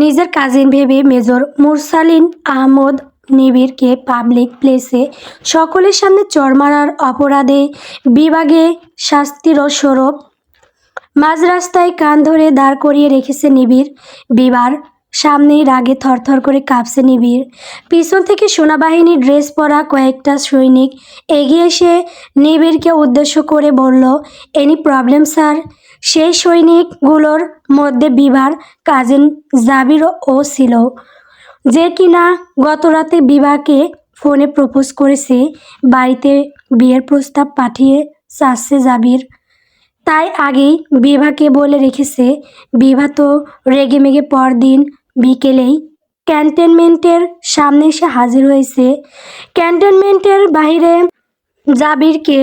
নিজের কাজিন ভেবে মেজর মুরসালিন আহমদ নিবিড়কে পাবলিক প্লেসে সকলের সামনে চড় মারার অপরাধে বিভাগে শাস্তির স্বরূপ মাঝ রাস্তায় কান ধরে দাঁড় করিয়ে রেখেছে নিবিড়। বিবার সামনেই রাগে থরথর করে কাঁপছে নিবিড়। পিছন থেকে সেনাবাহিনীর ড্রেস পরা কয়েকটা সৈনিক এগিয়ে এসে নিবিড়কে উদ্দেশ্য করে বলল, এনি প্রবলেম স্যার? সেই সৈনিকগুলোর মধ্যে বিবার কাজিন জাবিরও ছিল, যে কিনা গতরাতে বিবাকে ফোনে প্রপোজ করেছে। বাড়িতে বিয়ের প্রস্তাব পাঠিয়ে চাচ্ছে জাবির। তাই আগেই বিভাকে বলে রেখেছে। বিভা তো রেগেমেগে পরদিন বিকেলেই ক্যান্টনমেন্টের সামনে এসে হাজির হয়েছে। ক্যান্টনমেন্টের বাইরে জাবিরকে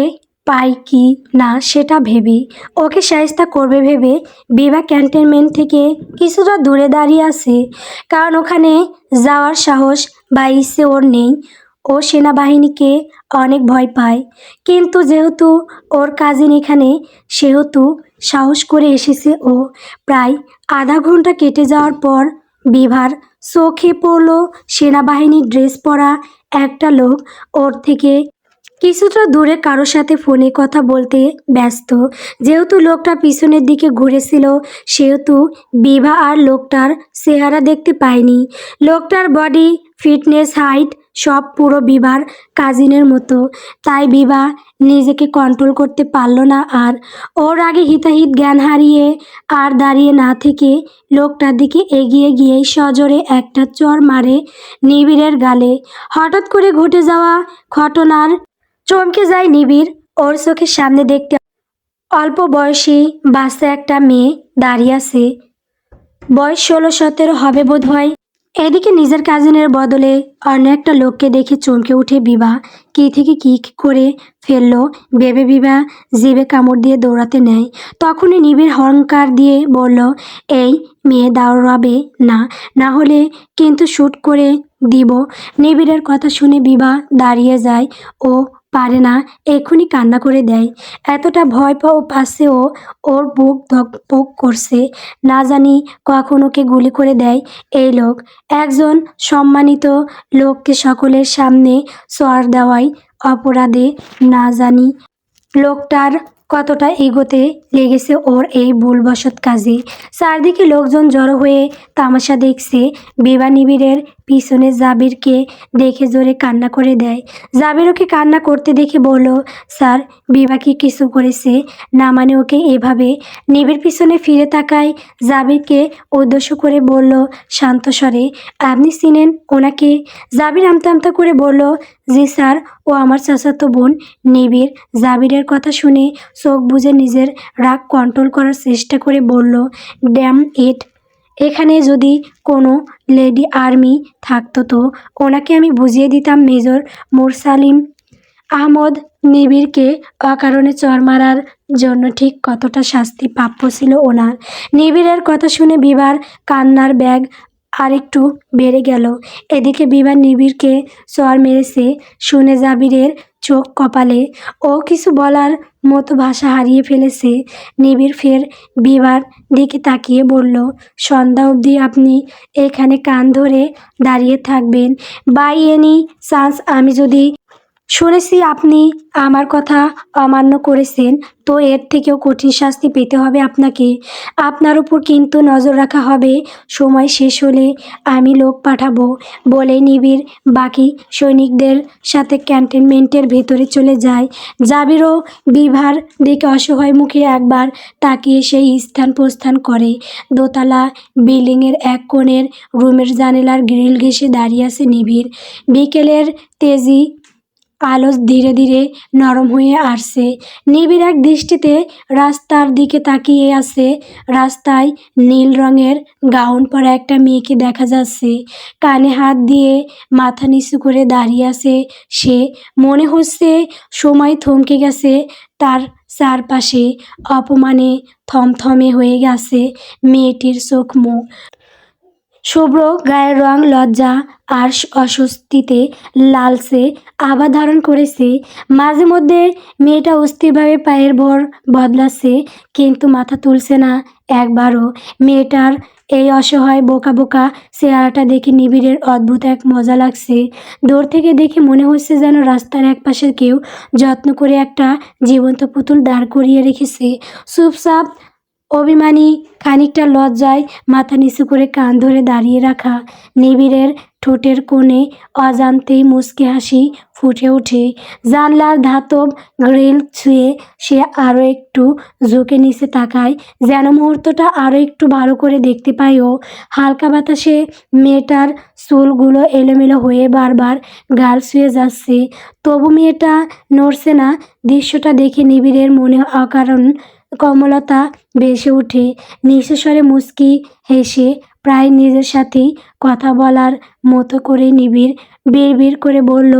পাই কি না সেটা ভেবে, ওকে শায়েস্তা করবে ভেবে বিভা ক্যান্টনমেন্ট থেকে কিছুটা দূরে দাঁড়িয়ে আছে। কারণ ওখানে যাওয়ার সাহস বা ইচ্ছে ওর নেই। ও সেনাবাহিনীকে অনেক ভয় পায়, কিন্তু যেহেতু ওর কাজিন এখানে সেহেতু সাহস করে এসেছে ও। প্রায় আধা ঘন্টা কেটে যাওয়ার পর বিভার চোখে পড়ল সেনাবাহিনীর ড্রেস পরা একটা লোক ওর থেকে কিছুটা দূরে কারোর সাথে ফোনে কথা বলতে ব্যস্ত। যেহেতু লোকটা পিছনের দিকে ঘুরেছিল সেহেতু বিভা আর লোকটার চেহারা দেখতে পায়নি। লোকটার বডি, ফিটনেস, হাইট সব পুরো বিভার কাজিনের মতো। তাই বিভা নিজেকে কন্ট্রোল করতে পারল না আর। ওর আগে হিতাহিত জ্ঞান হারিয়ে আর দাঁড়িয়ে না থেকে লোকটার দিকে এগিয়ে গিয়েই সজোরে একটা চড় মারে নিবিড়ের গালে। হঠাৎ করে ঘটে যাওয়া ঘটনার চমকে যায় নিবিড়। ওর চোখের সামনে দেখতে অল্প বয়সী বাচ্চা একটা মেয়ে দাঁড়িয়ে আছে। বয়স 16-17 হবে বোধ হয়। এদিকে নিজের কাজিনের বদলে অন্য একটা লোককে দেখে চমকে উঠে বিভা। কী থেকে কী করে ফেললো ভেবে বিভা জিভে কামড় দিয়ে দৌড়াতে নেয়। তখনই নিবিড় হংকার দিয়ে বলল, এই মেয়ে দাঁড়াবে না, না হলে কিন্তু শ্যুট করে দিব। নিবিড়ের কথা শুনে বিভা দাঁড়িয়ে যায়। ও পারে না, এক্ষুনি কান্না করে দেয়। এতটা ভয় পাচ্ছে ও, ওর বুক ধকপক করছে। না জানি কখন ওকে গুলি করে দেয় এই লোক। একজন সম্মানিত লোককে সকলের সামনে চড় দেওয়ায় অপরাধে না জানি লোকটার কতটা এগোতে লেগেছে ওর এই ভুলবশত কাজে। চারদিকে লোকজন জড়ো হয়ে তামাশা দেখছে। বিভা নিবিড়ের পিছনে জাবিরকে দেখে জোরে কান্না করে দেয়। জাবির ওকে কান্না করতে দেখে বলল, স্যার বিভা কি কিছু করেছে? না মানে ওকে এভাবে। নিবিড় পিছনে ফিরে তাকায় জাবিরকে উদ্দেশ্য করে বলল শান্ত স্বরে, আপনি চিনেন ওনাকে? জাবির আমতা আমতা করে বলল, জি স্যার, ও আমার চাচাতো বোন। নিবিড় জাবিরের কথা শুনে চোখ বুজে নিজের রাগ কন্ট্রোল করার চেষ্টা করে বলল, ড্যাম ইট, এখানে যদি কোনো লেডি আর্মি থাকতো তো ওনাকে আমি বুঝিয়ে দিতাম মেজর মুরসালিম আহমদ নিবিড়কে অকারণে চড় মারার জন্য ঠিক কতটা শাস্তি প্রাপ্য ছিল ওনার। নিবিড়ের কথা শুনে বিভার কান্নার ব্যাগ আরেকটু বেড়ে গেল। এদিকে বিভা নিবিড়কে চড় মেরেছে শুনে জাবিরের চোখ কপালে। ও কিছু বলার মতো ভাষা হারিয়ে ফেলেছে। নিবিড় ফের বিভার দিকে তাকিয়ে বলল, সন্ধ্যা অবধি আপনি এখানে কান ধরে দাঁড়িয়ে থাকবেন? বাই এনি চান্স আমি যদি শুনেছি আপনি আমার কথা অমান্য করেছেন, তো এর থেকেও কঠিন শাস্তি পেতে হবে আপনাকে। আপনার উপর কিন্তু নজর রাখা হবে। সময় শেষ হলে আমি লোক পাঠাবো। বলে নিবিড় বাকি সৈনিকদের সাথে ক্যান্টনমেন্টের ভেতরে চলে যায়। জাবিরও বিভার দিকে অসহায় মুখে একবার তাকিয়ে সেই স্থান প্রস্থান করে। দোতলা বিল্ডিংয়ের এক কোণের রুমের জানালার গ্রিল ঘেঁষে দাঁড়িয়ে আছে নিবিড়। বিকেলের তেজি আলো ধীরে ধীরে নরম হয়ে আসছে। নিবিড় এক দৃষ্টিতে রাস্তার দিকে তাকিয়ে আছে। রাস্তায় নীল রঙের গাউন পরা একটা মেয়েকে দেখা যাচ্ছে। কানে হাত দিয়ে মাথা নিচু করে দাঁড়িয়ে আছে সে। মনে হচ্ছে সময় থমকে গেছে তার চারপাশে। অপমানে থমথমে হয়ে গেছে মেয়েটির চোখ মুখ। শুভ্র গায়ের রং লজ্জা আর অস্বস্তিতে লালচে আভা ধারণ করেছে। মাঝে মধ্যে মেয়েটা অস্থিরভাবে পায়ের ভর বদলাচ্ছে, কিন্তু মাথা তুলছে না একবারও। মেয়েটার এই অসহায় বোকা বোকা চেহারাটা দেখে নিবিড়ের অদ্ভুত এক মজা লাগছে। দূর থেকে দেখে মনে হচ্ছে যেন রাস্তার একপাশে কেউ যত্ন করে একটা জীবন্ত পুতুল দাঁড় করিয়ে রেখেছে। চুপচাপ, অভিমানী, খানিকটা লজ্জায় মাথা নিচু করে কান ধরে দাঁড়িয়ে রাখা নিবিড়ের ঠোঁটের কোণে অজান্তেই মুচকি হাসি ফুটে ওঠে। জানলার ধাতব গ্রিল ছুঁয়ে সে আরও একটু ঝুঁকে নিচে তাকায়, যেন মুহূর্তটা আরও একটু ভালো করে দেখতে পায় ও। হালকা বাতাসে মেয়েটার চুলগুলো এলোমেলো হয়ে বারবার গাল ছুঁয়ে যাচ্ছে, তবু মেয়েটা নড়ছে না। দৃশ্যটা দেখে নিবিড়ের মনে অকারণ কমলতা ভেসে ওঠে। নিঃস্বরে মুচকি হেসে প্রায় নিজের সাথেই কথা বলার মতো করে নিবিড় বিড়বিড় করে বলল,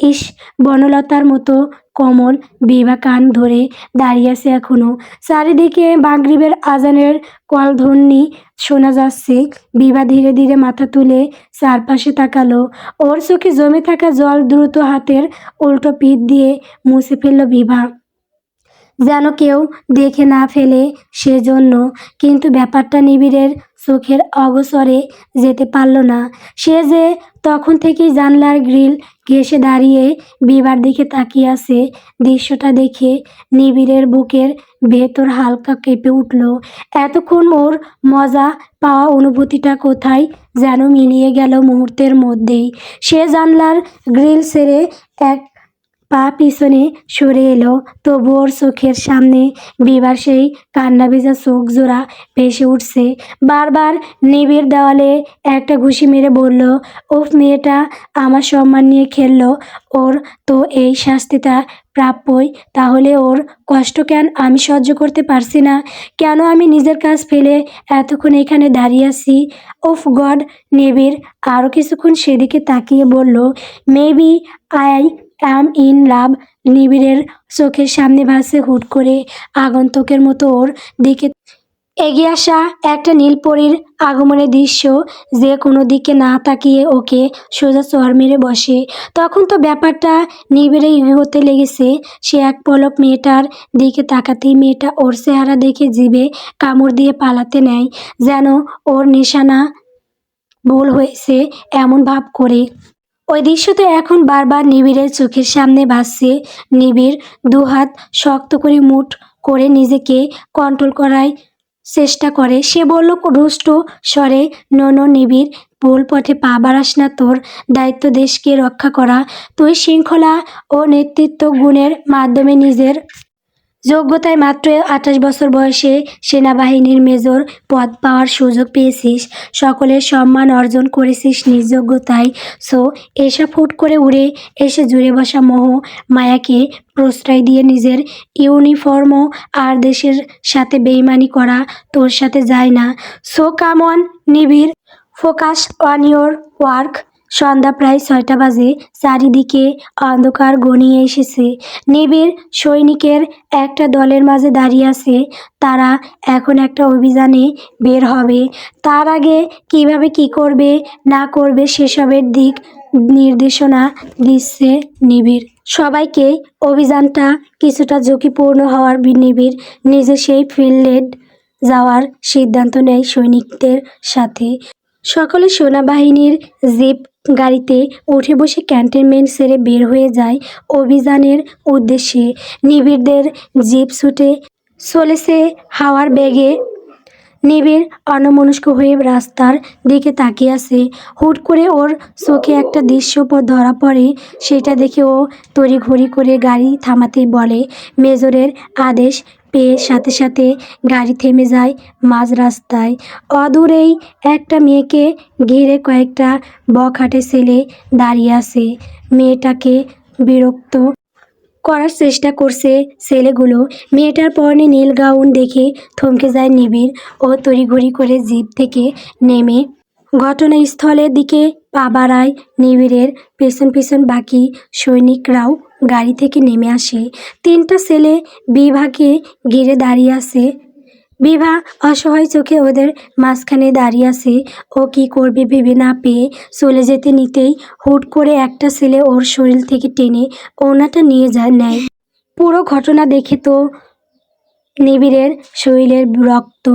ইস, বনলতার মতো কোমল। বিভা কান ধরে দাঁড়িয়ে আছে এখনো। চারিদিকে মাগরিবের আজানের কলধ্বনি শোনা যাচ্ছে। বিভা ধীরে ধীরে মাথা তুলে চারপাশে তাকালো। ওর চোখে জমে থাকা জল দ্রুত হাতের উল্টো পিঠ দিয়ে মুছে ফেলল বিভা, যেন কেউ দেখে না ফেলে সেজন্য। কিন্তু ব্যাপারটা নিবিড়ের চোখের অগোচরে যেতে পারল না। সে যে তখন থেকেই জানলার গ্রিল ঘেঁষে দাঁড়িয়ে বিভার দিকে তাকিয়ে আছে। দৃশ্যটা দেখে নিবিড়ের বুকের ভেতর হালকা কেঁপে উঠল। এতক্ষণ ওর মজা পাওয়া অনুভূতিটা কোথায় যেন মিলিয়ে গেল মুহূর্তের মধ্যেই। সে জানলার গ্রিল ছেড়ে এক পা পিছনে সরে এলো, তবু ওর চোখের সামনে বিভার সেই কান্না ভেজা চোখ জোড়া ভেসে উঠছে। বারবার নিবিড় দেওয়ালে একটা ঘুষি মেরে বলল, ওফ, মেয়েটা আমার সম্মান নিয়ে খেললো। ওর তো এই শাস্তিটা প্রাপ্যই। তাহলে ওর কষ্ট কেন আমি সহ্য করতে পারছি না? কেন আমি নিজের কাজ ফেলে এতক্ষণ এখানে দাঁড়িয়ে আছি? ওফ গড! নিবিড় আরও কিছুক্ষণ সেদিকে তাকিয়ে বলল, maybe I am in love. নিবিড়ের চোখের সামনে ভাসে হুট করে আগন্তুকের মতো ওর দিকে এগিয়ে আসা একটা নীলপরীর আগমনের দৃশ্য, যে কোনো দিকে না তাকিয়ে ওকে সোজা চড় মেরে বসে। তখন তো ব্যাপারটা নিবিড়ে এগোতে লেগেছে। সে এক পলক মেয়েটার দিকে তাকাতেই মেয়েটা ওর চেহারা দেখে জিভে কামড় দিয়ে পালাতে নেয়, যেন ওর নিশানা ভুল হয়েছে এমন ভাব করে। ওই দৃশ্যটা এখন বারবার নিবিড়ের চোখের সামনে ভাসছে। নিবিড় দুহাত শক্ত করে মুঠ করে নিজেকে কন্ট্রোল করার চেষ্টা করে। সে বলল রুষ্ট স্বরে, নো নো নিবিড়, ভুল পথে পা বাড়াস না। তোর দায়িত্ব দেশকে রক্ষা করা। তুই শৃঙ্খলা ও নেতৃত্ব গুণের মাধ্যমে নিজের যোগ্যতায় মাত্র 28 বছর বয়সে সেনাবাহিনীর মেজর পদ পাওয়ার সুযোগ পেয়েছিস। সকলের সম্মান অর্জন করেছিস নিজ যোগ্যতায়। সো এসব হুট করে উড়ে এসে জুড়ে বসা মোহ মায়াকে প্রশ্রয় দিয়ে নিজের ইউনিফর্ম আর দেশের সাথে বেইমানি করা তোর সাথে যায় না। সো কাম অন নিবিড়, ফোকাস অন ইয়োর ওয়ার্ক। সন্ধ্যা প্রায় 6টা বাজে। চারিদিকে অন্ধকার ঘনিয়ে এসেছে। নিবিড় সৈনিকের একটা দলের মাঝে দাঁড়িয়ে আছে। তারা এখন একটা অভিযানে বের হবে। তার আগে কিভাবে কি করবে না করবে সেসবের দিক নির্দেশনা দিচ্ছে নিবিড় সবাইকে। অভিযানটা কিছুটা ঝুঁকিপূর্ণ হওয়ার নিবিড় নিজে সেই ফিল্ডে যাওয়ার সিদ্ধান্ত নেয় সৈনিকদের সাথে। সকলে সেনাবাহিনীর জিপ গাড়িতে উঠে বসে ক্যান্টনমেন্ট ছেড়ে বের হয়ে যায় অভিযানের উদ্দেশ্যে। নিবিড়দের জিপ ছুটে চলেছে হাওয়ার বেগে। নিবিড় অন্যমনস্ক হয়ে রাস্তার দিকে তাকিয়ে আছে। হুট করে ওর চোখে একটা দৃশ্য ধরা পড়ে। সেটা দেখে ও তড়িঘড়ি করে গাড়ি থামাতে বলে। মেজরের আদেশ পেয়ে সাথে সাথে গাড়ি থেমে যায় মাঝ রাস্তায়। অদূরেই একটা মেয়েকে ঘিরে কয়েকটা বখাটে ছেলে দাঁড়িয়ে আছে। মেয়েটাকে বিরক্ত করার চেষ্টা করছে ছেলেগুলো। মেয়েটার পরনে নীল গাউন দেখে থমকে যায় নিবিড়। ও তড়িঘড়ি করে জিপ থেকে নেমে ঘটনাস্থলের দিকে পা বাড়ায়। নিবিড়ের পেছন পেছন বাকি সৈনিকরাও গাড়ি থেকে নেমে আসে। 3টা ছেলে বিভাকে ঘিরে দাঁড়িয়ে আছে। বিভা অসহায় চোখে ওদের মাঝখানে দাঁড়িয়ে আছে। ও কি করবে ভেবে না পেয়ে চলে যেতে নিতেই হুট করে একটা ছেলে ওর শরীর থেকে টেনে ওড়নাটা নিয়ে নেয়। পুরো ঘটনা দেখে তো নিবিড়ের শরীরের রক্ত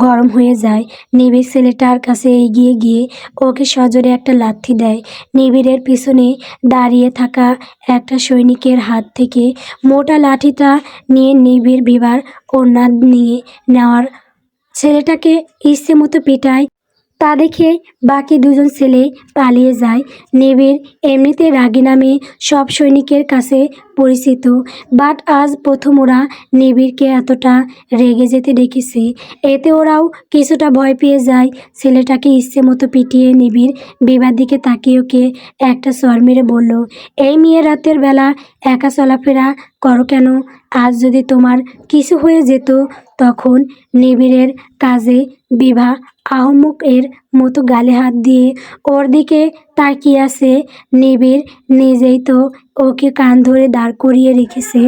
গরম হয়ে যায়। নিবিড় ছেলেটার কাছে এগিয়ে গিয়ে ওকে সজোরে একটা লাথি দেয়। নিবিড়ের পিছনে দাঁড়িয়ে থাকা একটা সৈনিকের হাত থেকে মোটা লাঠিটা নিয়ে নিবিড় বিবার ওড়না নিয়ে নেওয়ার ছেলেটাকে ইচ্ছে মতো পিটায়। তা দেখে বাকি দুজন ছেলে পালিয়ে যায়। নিবিড় এমনিতে রাগী নামে সব সৈনিকের কাছে পরিচিত, বাট আজ প্রথম ওরা নিবিড়কে এতটা রেগে যেতে দেখেছে। এতে ওরাও কিছুটা ভয় পেয়ে যায়। ছেলেটাকে ইচ্ছে মতো পিটিয়ে নিবিড় বিবার দিকে তাকিয়ে ওকে একটা চর মেরে বলল, এই মেয়ে রাতের বেলা একা চলাফেরা করো কেন? আজ যদি তোমার কিছু হয়ে যেত তখন? নিবিড়ের কাজে বিভা আহম্মক এর মতো গালে হাত দিয়ে ওর দিকে তাকিয়ে আছে। নিবিড় নিজেই তো ওকে কান ধরে দাঁড় করিয়ে রেখেছে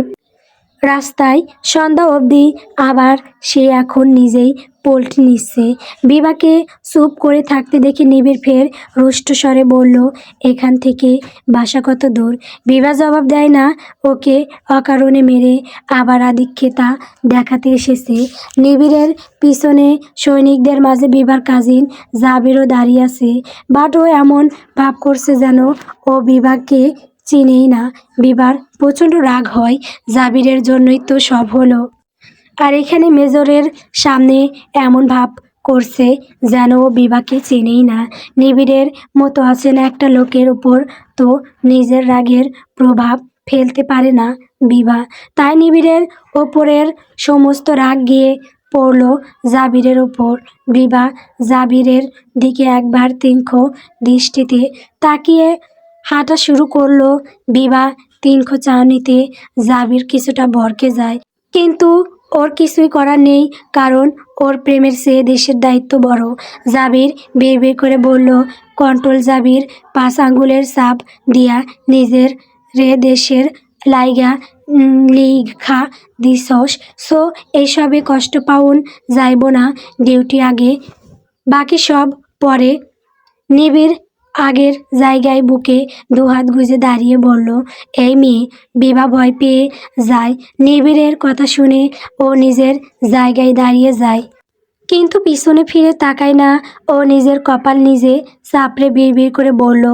রাস্তায় সন্ধ্যা অবধি, আবার সে এখন নিজেই পোল্টি নিচ্ছে। বিভাকে চুপ করে থাকতে দেখে নিবিড় ফের রুষ্ট স্বরে বলল, এখান থেকে বাসা কত দূর? বিভা জবাব দেয় না। ওকে অকারণে মেরে আবার আধিক্যতা দেখাতে এসেছে। নিবিড়ের পিছনে সৈনিকদের মাঝে বিভার কাজিন জাবিরও দাঁড়িয়ে আছে, বাট ও এমন ভাব করছে যেন ও বিভাকে চিনেই না। বিভার প্রচণ্ড রাগ হয়, জাবিরের জন্যই তো সব হলো, আর এখানে মেজরের সামনে এমন ভাব করছে যেন ও বিভাকে চেনেই না। নিবিড়ের মতো অচেনা একটা লোকের উপর তো নিজের রাগের প্রভাব ফেলতে পারে না বিভা, তাই নিবিড়ের ওপরের সমস্ত রাগ গিয়ে পড়ল জাবিরের ওপর। বিভা জাবিরের দিকে একবার তীক্ষ্ণ দৃষ্টিতে তাকিয়ে হাঁটা শুরু করলো। বিভা তীক্ষ্ণ চাহনিতে জাবির কিছুটা ভড়কে যায়, কিন্তু ওর কিছুই করার নেই, কারণ ওর প্রেমের চেয়ে দেশের দায়িত্ব বড়। জাবির বিড়বিড় করে বলল, কন্ট্রোল। জাবির 5 আঙ্গুলের ছাপ দিয়া নিজের দেশের লাইগা লিখা দিছস, সো এইসবে কষ্ট পাউন যাইব না। ডিউটি আগে, বাকি সব পরে। নিবিড় আগের জায়গায় বুকে দুহাত গুজে দাঁড়িয়ে বলল, এই মেয়ে। বিভা ভয় পেয়ে যায়। নিবিড়ের কথা শুনে ও নিজের জায়গায় দাঁড়িয়ে যায়, কিন্তু পিছনে ফিরে তাকায় না। ও নিজের কপাল নিজে চাপড়ে বিড়বিড় করে বলল,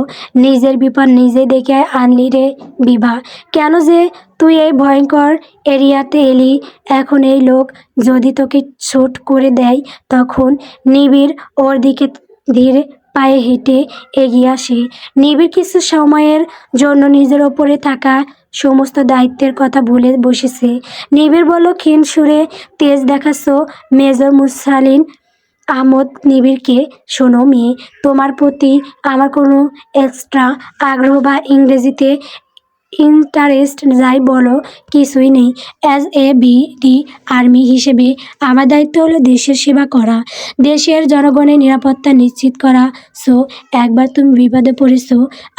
নিজের বিপদ নিজে ডেকে আনলি রে বিভা। কেন যে তুই এই ভয়ঙ্কর এরিয়াতে এলি? এখন এই লোক যদি তোকে ছোট করে দেয় তখন? নিবিড় ওর দিকে ধীরে পায়ে হেঁটে এগিয়ে আসে। নিবিড় কিছু সময়ের জন্য নিজের ওপরে থাকা সমস্ত দায়িত্বের কথা ভুলে বসেছে। নিবিড় বলল ক্ষীণ সুরে, তেজ দেখাচ্ছ মেজর মুরসালিন আহমদ। নিবিড়কে, শোনো মেয়ে, তোমার প্রতি আমার কোনো এক্সট্রা আগ্রহ বা ইংরেজিতে ইন্টারেস্ট যাই বলো কিছুই নেই। অ্যাজ এ বিডি আর্মি হিসেবে আমার দায়িত্ব হলো দেশের সেবা করা, দেশের জনগণের নিরাপত্তা নিশ্চিত করা। সো একবার তুমি বিপদে পড়েছো,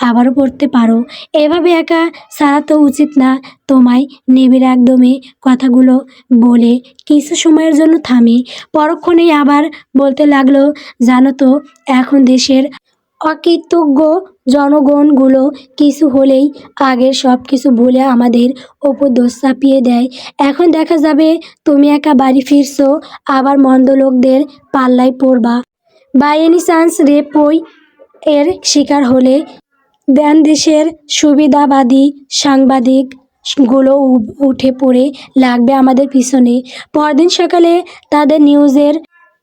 আবারও পড়তে পারো। এভাবে একা ছাড়া তো উচিত না তোমায়। নিবিড় একদমই কথাগুলো বলে কিছু সময়ের জন্য থামে, পরক্ষণেই আবার বলতে লাগলো, জানো তো এখন দেশের অকৃতজ্ঞ জনগণগুলো কিছু হলেই আগের সব কিছু ভুলে আমাদের ওপর দোষ চাপিয়ে দেয়। এখন দেখা যাবে তুমি একা বাড়ি ফিরছো, আবার মন্দ লোকদের পাল্লায় পড়বা। বাই এনি চান্স রেপই এর শিকার হলে দেন দেশের সুবিধাবাদী সাংবাদিকগুলো উঠে পড়ে লাগবে আমাদের পিছনে। পরদিন সকালে তাদের নিউজের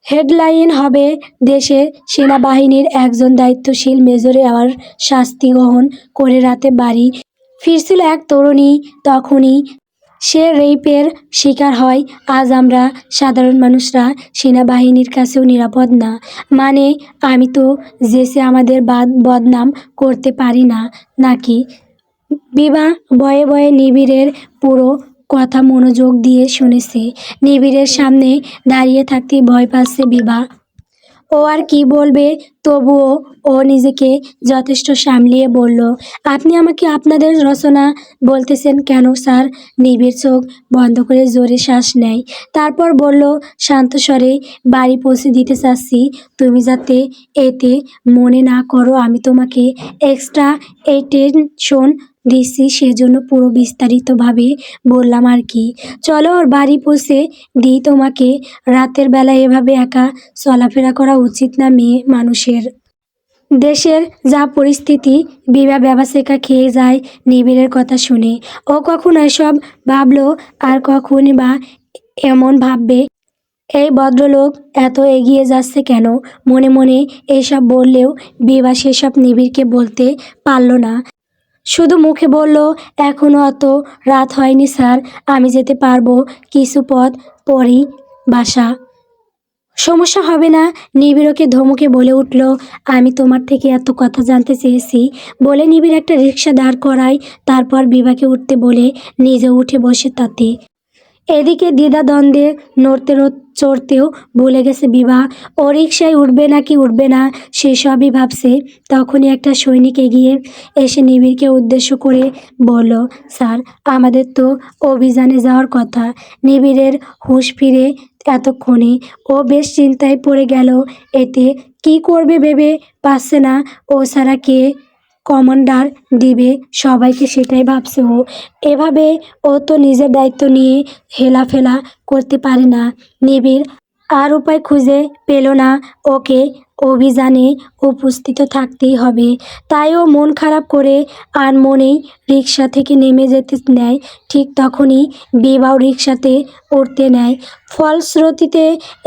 হেডলাইন হবে, দেশের সেনাবাহিনীর একজন দায়িত্বশীল মেজরে আবার শাস্তি গ্রহণ করে রাতে বাড়ি ফিরছিল এক তরুণী। তখনই সে রেপের শিকার হয়। আজ আমরা সাধারণ মানুষরা সেনাবাহিনীর কাছেও নিরাপদ না। মানে আমি তো জেসে আমাদের বদনাম করতে পারি না নাকি? বিভা ভয়ে ভয়ে নিবিড়ের পুরো কথা মনোযোগ দিয়ে শুনেছে। নিবিড়ের সামনে দাঁড়িয়ে থাকতে ভয় পাচ্ছে বিভা। ও আর কি বলবে, তবুও ও নিজেকে যথেষ্ট সামলিয়ে বলল, আপনি আমাকে আপনাদের রচনা বলতেছেন কেন স্যার? নিবিড় চোখ বন্ধ করে জোরে শ্বাস নেয়, তারপর বলল শান্ত স্বরে, বাড়ি পৌঁছে দিতে চাচ্ছি, তুমি যাতে এতে মনে না করো আমি তোমাকে এক্সট্রা অ্যাটেনশন দিচ্ছি, সেজন্য পুরো বিস্তারিতভাবে বললাম আর কি। চলো ওর বাড়ি পৌঁছে দিই তোমাকে। রাতের বেলা এভাবে একা চলাফেরা করা উচিত না মেয়ে মানুষের। দেশের যা পরিস্থিতি, বিভা ব্যবসায়িকা খেয়ে যায় নিবিড়ের কথা শুনে। ও কখন এসব ভাবলো, আর কখনই বা এমন ভাববে? এই ভদ্রলোক এত এগিয়ে যাচ্ছে কেন? মনে মনে এইসব বললেও বিভা সেসব নিবিড়কে বলতে পারল না। শুধু মুখে বলল, এখনও অত রাত হয়নি স্যার, আমি যেতে পারবো, কিছু পথ পরই বাসা। সমস্যা হবে না। নিবিড় ওকে ধমকে বলে উঠল, আমি তোমার থেকে এত কথা জানতে চেয়েছি বলে নিবিড় একটা রিক্সা দাঁড় করায়। তারপর বিভাকে উঠতে বলে নিজে উঠে বসে তাতে। এদিকে দ্বিধাদ্বন্দ্বে চড়তেও ভুলে গেছে বিভা। ও রিকশায় উঠবে নাকি উঠবে না সেসবই ভাবছে। তখনই একটা সৈনিক এগিয়ে এসে নিবিড়কে উদ্দেশ্য করে বলল, স্যার, আমাদের তো অভিযানে যাওয়ার কথা। নিবিড়ের হুঁশ ফিরে এতক্ষণে ও বেশ চিন্তায় পড়ে গেল। এতে কি করবে ভেবে পাচ্ছে না। ও ছাড়া কে কমান্ডার দিবে সবাইকে, সেটাই ভাবছে ও। এভাবে ও তো নিজের দায়িত্ব নিয়ে হেলাফেলা করতে পারে না। নিবিড় আর উপায় খুঁজে পেল না। ওকে অভিযানে উপস্থিত থাকতেই হবে। তাই ও মন খারাপ করে আনমনেই রিক্সা থেকে নেমে যেতে নেয়। ঠিক তখনই বিবাও রিক্সাতে উঠতে নেয়। ফলশ্রুতিতে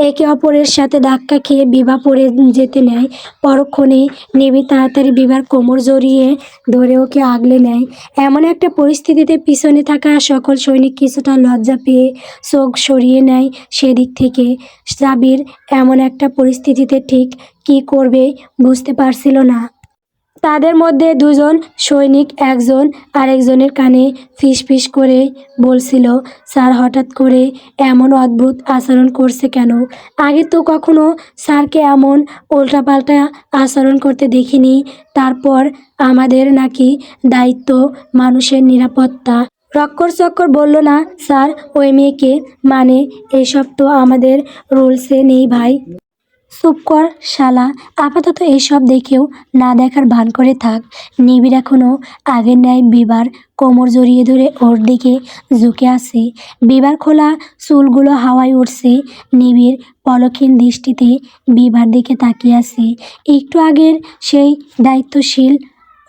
একে অপরের সাথে ধাক্কা খেয়ে বিভা পড়ে যেতে নেয়। পরক্ষণেই নিবিড় তাড়াতাড়ি বিভার কোমর জড়িয়ে ধরে ওকে আগলে নেয়। এমন একটা পরিস্থিতিতে পিছনে থাকা সকল সৈনিক কিছুটা লজ্জা পেয়ে চোখ সরিয়ে নেয় সেদিক থেকে। সাবির এমন একটা পরিস্থিতিতে ঠিক কী করবে বুঝতে পারছিল না। তাদের মধ্যে দুজন সৈনিক একজন আরেকজনের কানে ফিসফিস করে বলছিল, স্যার হঠাৎ করে এমন অদ্ভুত আচরণ করছে কেন? আগে তো কখনো স্যারকে এমন উল্টাপাল্টা আচরণ করতে দেখিনি। তারপর আমাদের নাকি দায়িত্ব মানুষের নিরাপত্তা। রক্কর চক্কর বলল না স্যার, ওই মেয়েকে, মানে এসব তো আমাদের রুলসে নেই ভাই। চুপ কর শালা, আপাতত এইসব দেখেও না দেখার ভান করে থাক। নিবিড় এখনও আগের ন্যায় বিবার কোমর জড়িয়ে ধরে ওর দিকে ঝুঁকে আছে। বিবার খোলা চুলগুলো হাওয়ায় উঠছে। নিবিড় পলকহীন দৃষ্টিতে বিবার দিকে তাকিয়ে আছে। একটু আগের সেই দায়িত্বশীল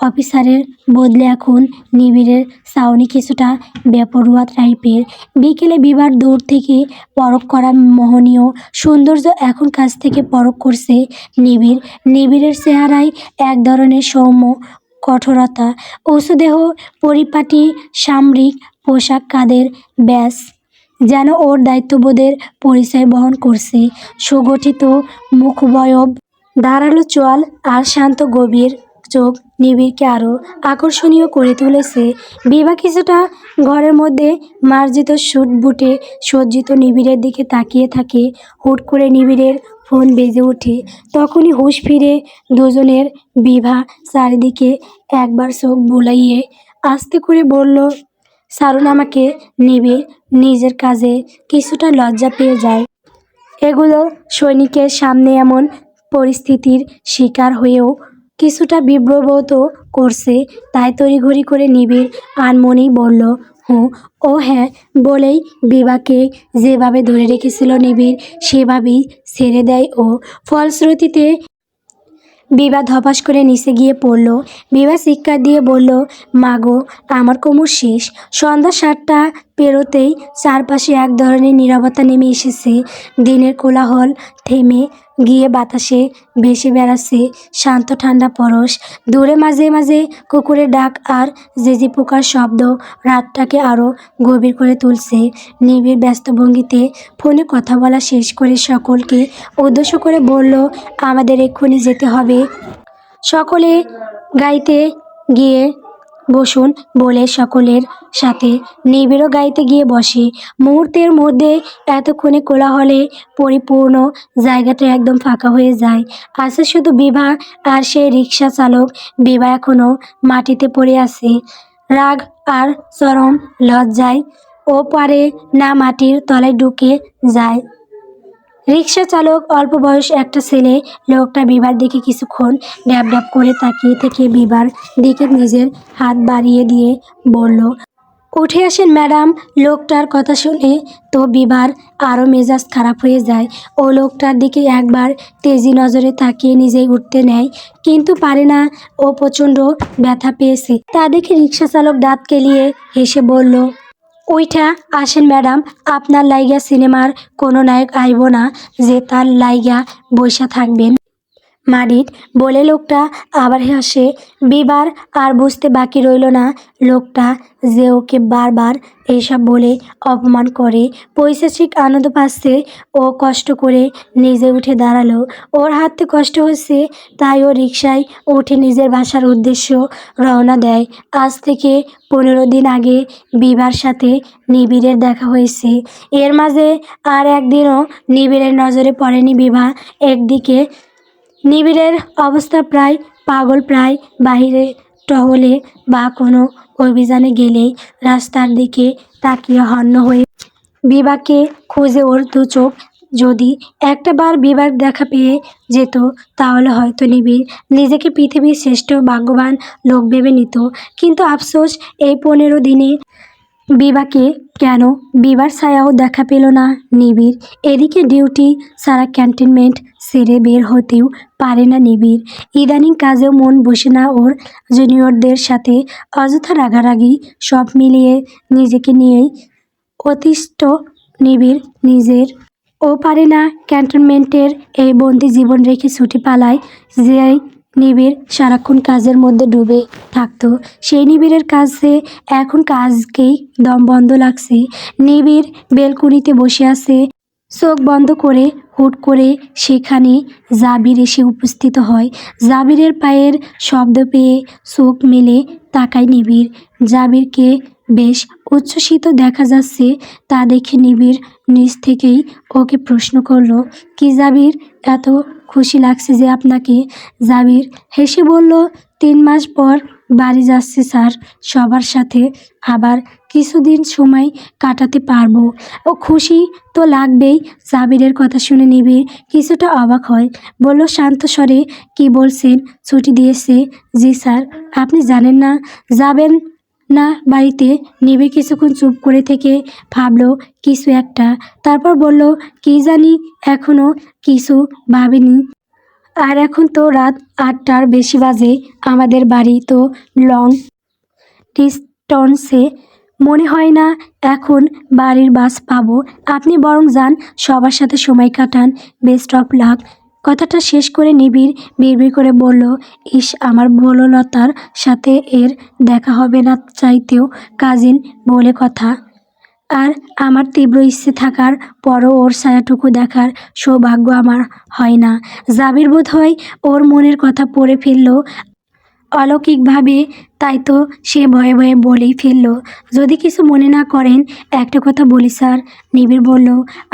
অফিসারের বদলে এখন নিবিড়ের চাউনি কিছুটা বেপরোয়া টাইপের। বিকেলে বিবার দূর থেকে পরখ করা মোহনীয় সৌন্দর্য এখন কাছ থেকে পরখ করছে নিবিড়। নিবিড়ের চেহারায় এক ধরনের সৌম্য কঠোরতা। উঁচু দেহ, পরিপাটি সামরিক পোশাক, কাদের ব্যাস যেন ওর দায়িত্ববোধের পরিচয় বহন করছে। সুগঠিত মুখবয়ব, ধারালো চোয়াল আর শান্ত গভীর চোখ নিবিড়কে আরও আকর্ষণীয় করে তুলেছে। বিভা কিছুটা ঘরের মধ্যে মার্জিত স্যুট বুটে সজ্জিত নিবিড়ের দিকে তাকিয়ে থাকে। হুট করে নিবিড়ের ফোন বেজে ওঠে। তখনই হুঁশ ফিরে দুজনের। বিভা চারিদিকে একবার চোখ বুলাইয়ে আস্তে করে বলল, ছাড়ুন আমাকে। নিবিড় নিজের কাজে কিছুটা লজ্জা পেয়ে যায়। এগুলো সৈনিকের সামনে এমন পরিস্থিতির শিকার হয়েও কিছুটা বিব্রত করছে। তাই তড়িঘড়ি করে নিবিড় আনমনেই বলল, হুঁ ও হ্যাঁ বলেই বিভাকে যেভাবে ধরে রেখেছিল নিবিড় সেভাবেই ছেড়ে দেয় ও। ফলশ্রুতিতে বিভা ধপাস করে নিচে গিয়ে পড়ল। বিভা চিৎকার দিয়ে বলল, মাগো, আমার কোমর শেষ। সন্ধ্যা 7টা পেরোতেই চারপাশে এক ধরনের নীরবতা নেমে এসেছে। দিনের কোলাহল থেমে গিয়ে বাতাসে ভেসে বেড়াচ্ছে শান্ত ঠান্ডা পরশ। দূরে মাঝে মাঝে কুকুরের ডাক আর ঝিঁঝি পোকার শব্দ রাতটাকে আরও গভীর করে তুলছে। নিবিড় ব্যস্ত ভঙ্গিতে ফোনে কথা বলা শেষ করে সকলকে উদ্দেশ্য করে বলল, আমাদের এক্ষুনি যেতে হবে, সকলে গাড়িতে গিয়ে বসুন বলে সকলের সাথে নিবিড়ও গাড়িতে গিয়ে বসে। মুহূর্তের মধ্যে এতক্ষণে কোলাহলে পরিপূর্ণ জায়গাটা একদম ফাঁকা হয়ে যায়। আছে শুধু বিভা আর সেই রিক্সা চালক। বিভা এখনও মাটিতে পড়ে আছে রাগ আর চরম লজ্জায়। ও পারে না মাটির তলায় ঢুকে যায়। রিক্সা চালক অল্প বয়স একটা ছেলে। লোকটা বিবার দিকে কিছুক্ষণ ড্যাব ড্যাব করে তাকিয়ে থেকে বিবার দিকে নিজের হাত বাড়িয়ে দিয়ে বলল, উঠে আসেন ম্যাডাম। লোকটার কথা শুনে তো বিবার আরও মেজাজ খারাপ হয়ে যায়। ও লোকটার দিকে একবার তেজি নজরে তাকিয়ে নিজেই উঠতে নেয়, কিন্তু পারে না। ও প্রচণ্ড ব্যথা পেয়েছে। তা দেখে রিক্সা চালক দাঁত কেলিয়ে হেসে বলল, ওইটা আসেন ম্যাডাম, আপনার লাইগা সিনেমার কোনো নায়ক আইব না যে তার লাইগা বইসা থাকবেন মারিট বলে লোকটা আবার হাসে। বিবার আর বুঝতে বাকি রইল না লোকটা যে ওকে বারবার এইসব বলে অপমান করে পৈশাচিক আনন্দ পাচ্ছে। ও কষ্ট করে নিজে উঠে দাঁড়ালো। ওর হাতে কষ্ট হচ্ছে, তাই ও রিকশায় উঠে নিজের বাসার উদ্দেশ্য রওনা দেয়। আজ থেকে 15 দিন আগে বিবার সাথে নিবিড়ের দেখা হয়েছে। এর মাঝে আর একদিনও নিবিড়ের নজরে পড়েনি বিভা। একদিকে নিবিড়ের অবস্থা প্রায় পাগল, প্রায় বাহিরে টহলে বা কোনো অভিযানে গেলেই রাস্তার দিকে তাকিয়ে হন্য হয়ে বিভাকে খুঁজে। ওর দু চোখ যদি একটা বার বিভার দেখা পেয়ে যেত, তাহলে হয়তো নিবিড় নিজেকে পৃথিবীর শ্রেষ্ঠ ভাগ্যবান লোক ভেবে নিত। কিন্তু আফসোস, এই 15 দিনে বিভাকে কেন বিবার ছায়াও দেখা পেল না নিবিড়। এদিকে ডিউটি সারা ক্যান্টনমেন্ট ছেড়ে বের হতেও পারে না নিবিড়। ইদানিং কাজেও মন বসে না ওর। জুনিয়রদের সাথে অযথা রাগারাগি, সব মিলিয়ে নিজেকে নিয়েই অতিষ্ঠ নিবিড়। নিজের ও পারে না ক্যান্টনমেন্টের এই বন্দি জীবন রেখে ছুটি পালায়। যেই নিবিড় সারাক্ষণ কাজের মধ্যে ডুবে থাকতো, সেই নিবিড়ের কাছে এখন কাজকেই দম বন্ধ লাগছে। নিবিড় বেলকুনিতে বসে আছে চোখ বন্ধ করে। হুট করে সেখানে জাবির এসে উপস্থিত হয়। জাবিরের পায়ের শব্দ পেয়ে চোখ মেলে তাকায় নিবিড়। জাবিরকে বেশ উচ্ছ্বসিত দেখা যাচ্ছে। তা দেখে নিবিড় নিজ থেকেই ওকে প্রশ্ন করলো, কি জাবির, এত খুশি লাগছে যে আপনাকে? জাবির হেসে বলল, 3 মাস পর বাড়ি যাচ্ছি স্যার, সবার সাথে আবার কিছুদিন সময় কাটাতে পারবো। ও খুশি তো লাগবেই। জাবিরের কথা শুনে নিবিড় কিছুটা অবাক হয়। বলল শান্ত স্বরে, কি বলছেন? ছুটি দিয়েছে? জি স্যার। আপনি জানেন না যাবেন না বাড়িতে? নিবিড় কিছুক্ষণ চুপ করে থেকে ভাবলো কিছু একটা, তারপর বলল, কি জানি, এখনো কিছু ভাবিনি। আর এখন তো রাত 8টার বেশি বাজে। আমাদের বাড়ি তো লং ডিস্টেন্সে, মনে হয় না এখন বাড়ির বাস পাবো। আপনি বরং যান, সবার সাথে সময় কাটান। Best of luck. কথাটা শেষ করে নিবিড় বিড়বিড় করে বলল, ইস, আমার বললতার সাথে এর দেখা হবে না চাইতেও কাজিন বলে কথা। আর আমার তীব্র ইচ্ছে থাকার পরও ওর ছায়াটুকু দেখার সৌভাগ্য আমার হয় না। জাবির বোধ হয় ওর মনের কথা পড়ে ফেলল অলৌকিকভাবে, তাই তো সে ভয়ে ভয়ে বলেই ফেলল, যদি কিছু মনে না করেন একটা কথা বলি স্যার। নিবিড় বলল,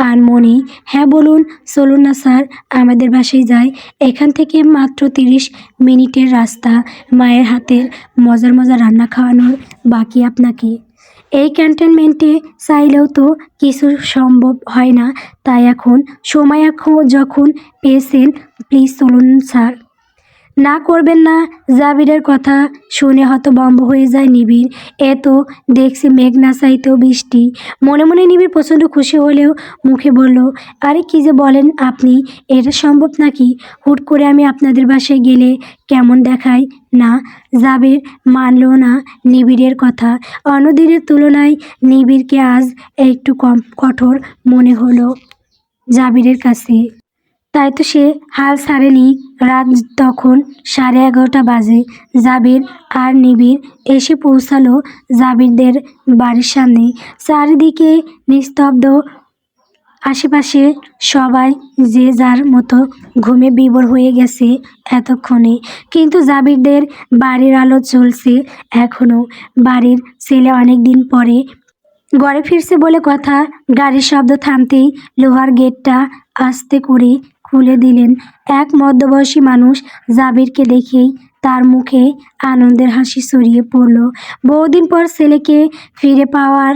আনমনি, হ্যাঁ বলুন। চলুন না স্যার, আমাদের বাসায় যাই। এখান থেকে মাত্র 30 মিনিটের রাস্তা। মায়ের হাতের মজার মজার রান্না খাওয়ানোর বাকি আপনাকে। এই ক্যান্টনমেন্টে চাইলেও তো কিছু সম্ভব হয় না, তাই এখন সময় যখন পেয়েছেন, প্লিজ চলুন স্যার। না করবেন না। জাবিরের কথা শুনে হতভম্ব হয়ে যায় নিবিড়। এ তো দেখছি মেঘ না চাইতেও বৃষ্টি। মনে মনে নিবিড় প্রচণ্ড খুশি হলেও মুখে বলল, আরে কি যে বলেন আপনি, এটা সম্ভব নাকি? হুট করে আমি আপনাদের বাসায় গেলে কেমন দেখায় না? জাবির মানল না নিবিড়ের কথা। অন্যদিনের তুলনায় নিবিড়কে আজ একটু কম কঠোর মনে হলো জাবিরের কাছে। তাই তো সে হাল ছাড়েনি। রাত তখন 11:30 বাজে। জাবির আর নিবিড় এসে পৌঁছালো জাবিরদের বাড়ির সামনে। চারিদিকে নিস্তব্ধ। আশেপাশে সবাই যে যার মতো ঘুমে বিভোর হয়ে গেছে এতক্ষণে, কিন্তু জাবিরদের বাড়ির আলো জ্বলছে এখনো। বাড়ির ছেলে অনেক দিন পরে ঘরে ফিরছে বলে কথা। গাড়ির শব্দ থামতেই লোহার গেটটা আস্তে করে খুলে দিলেন এক মধ্যবয়সী মানুষ। জাবিরকে দেখেই তার মুখে আনন্দের হাসি ছড়িয়ে পড়ল। বহুদিন পর ছেলেকে ফিরে পাওয়ার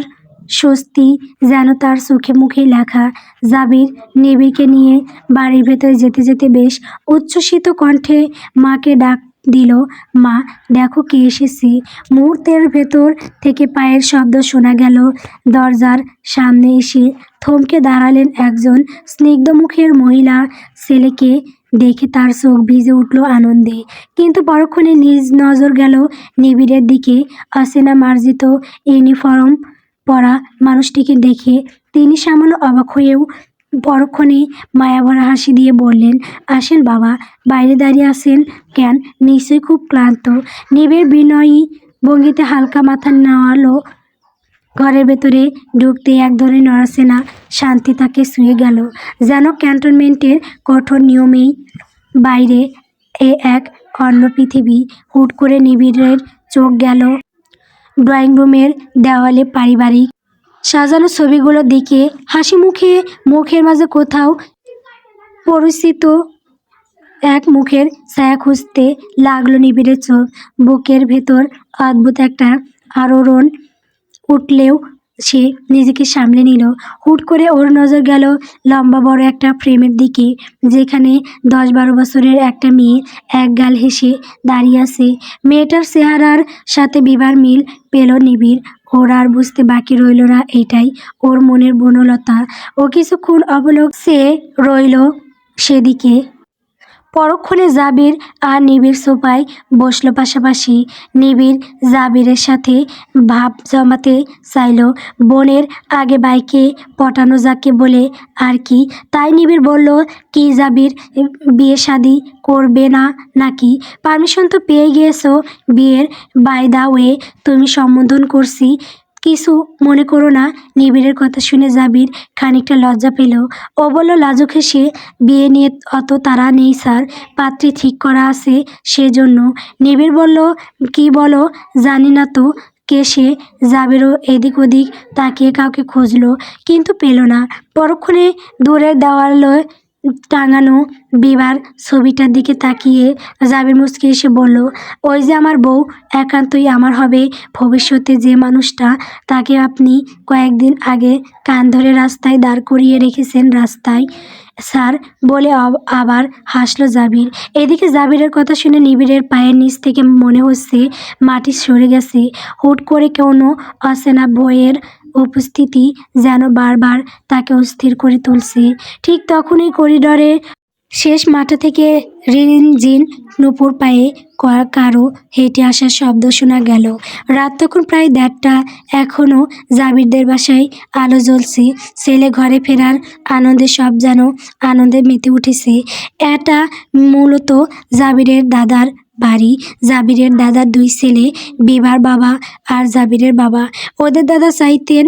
স্বস্তি যেন তার চোখে মুখে লেখা। জাবির নিবিড়কে নিয়ে বাড়ির ভেতরে যেতে যেতে বেশ উচ্ছ্বসিত কণ্ঠে মাকে ডাক দিল, মা দেখো কে এসেছে। মুহূর্তের ভেতর থেকে পায়ের শব্দ শোনা গেল। দরজার সামনে এসে থমকে দাঁড়ালেন একজন স্নিগ্ধ মুখের মহিলা। ছেলেকে দেখে তার চোখ ভিজে উঠল আনন্দে, কিন্তু পরক্ষণে নিজ নজর গেল নিবিড়ের দিকে। অচেনা মার্জিত ইউনিফর্ম পরা মানুষটিকে দেখে তিনি সামান্য অবাক হয়েও পরক্ষণে মায়াভরা হাসি দিয়ে বললেন, আসেন বাবা, বাইরে দাঁড়িয়ে আছেন কেন? নিশ্চয়ই খুব ক্লান্ত। নিবিড় বিনয়ী ভঙ্গিতে হালকা মাথা নাড়ালো। ঘরের ভেতরে ঢুকতে এক ধরনের নড়াচড়া শান্তি তাকে ছুঁয়ে গেল, যেন ক্যান্টনমেন্টের কঠোর নিয়মেই বাইরে এক অন্য পৃথিবী। হুট করে নিবিড়ের চোখ গেল ড্রয়িং রুমের দেওয়ালে পারিবারিক সাজানো ছবিগুলোর দিকে। হাসি মুখে মুখের মাঝে কোথাও পরিচিত এক মুখের ছায়া খুঁজতে লাগলো নিবিড়ের চোখ। বুকের ভেতর অদ্ভুত একটা আলোড়ন উঠলেও সে নিজেকে সামলে নিল। হুট করে ওর নজর গেল লম্বা বড় একটা ফ্রেমের দিকে, যেখানে 10-12 বছরের একটা মেয়ে একগাল হেসে দাঁড়িয়ে আছে। মেয়েটার চেহারার সাথে বিবার মিল পেল নিবিড়। ওর আর বুঝতে বাকি রইল না এটাই ওর মনের বনলতা। ও কিছুক্ষণ অবলোক চেয়ে রইল সেদিকে। পরক্ষণে জাবির আর নিবিড় সোফায় বসলো পাশাপাশি। নিবিড় জাবিরের সাথে ভাব জমাতে চাইল, বোনের আগে বাইকে পটানো যাকে বলে আর কি। তাই নিবিড় বলল, কি জাবির, বিয়ে শাদি করবে না নাকি? পারমিশন তো পেয়ে গিয়েছো। বিয়ের বাই দা ওয়ে তুমি সম্বোধন করছি, কিছু মনে করো না। নিবিড়ের কথা শুনে জাবির খানিকটা লজ্জা পেল। ও বলল লাজুক হেসে, বিয়ে নিয়ে অত তাড়া নেই স্যার, পাত্রী ঠিক করা আছে সেজন্য। নিবিড় বলল, কি বলো জানি না তো কে সে। জাবিরও এদিক ওদিক তাকিয়ে কাউকে খুঁজলো, কিন্তু পেল না। পরক্ষণে দূরের দেওয়ালে টাঙানো বিবার ছবিটার দিকে তাকিয়ে জাবির মুচকি এসে বলল, ওই যে আমার বউ, একান্তই আমার হবে ভবিষ্যতে যে মানুষটা, তাকে আপনি কয়েকদিন আগে কান ধরে রাস্তায় দাঁড় করিয়ে রেখেছেন। রাস্তায় স্যার বলে আবার হাসলো জাবির। এদিকে জাবিরের কথা শুনে নিবিড়ের পায়ের নিচ থেকে মনে হচ্ছে মাটি সরে গেছে। হুট করে কোনো অচেনা ভয়ের উপস্থিতি যেন বারবার তাকে অস্থির করে তুলছে। ঠিক তখনই করিডরে শেষ মাথা থেকে রিনঝিন নূপুর পায়ে কারো হেঁটে আসার শব্দ শোনা গেল। রাত তখন প্রায় 1:30। এখনও জাবিরদের বাসায় আলো জ্বলছে। ছেলে ঘরে ফেরার আনন্দে সব যেন আনন্দে মেতে উঠেছে। এটা মূলত জাবিরের দাদার বাড়ি। জাবিরের দাদার 2 ছেলে, বিবার বাবা আর জাবিরের বাবা। ওদের দাদা চাইতেন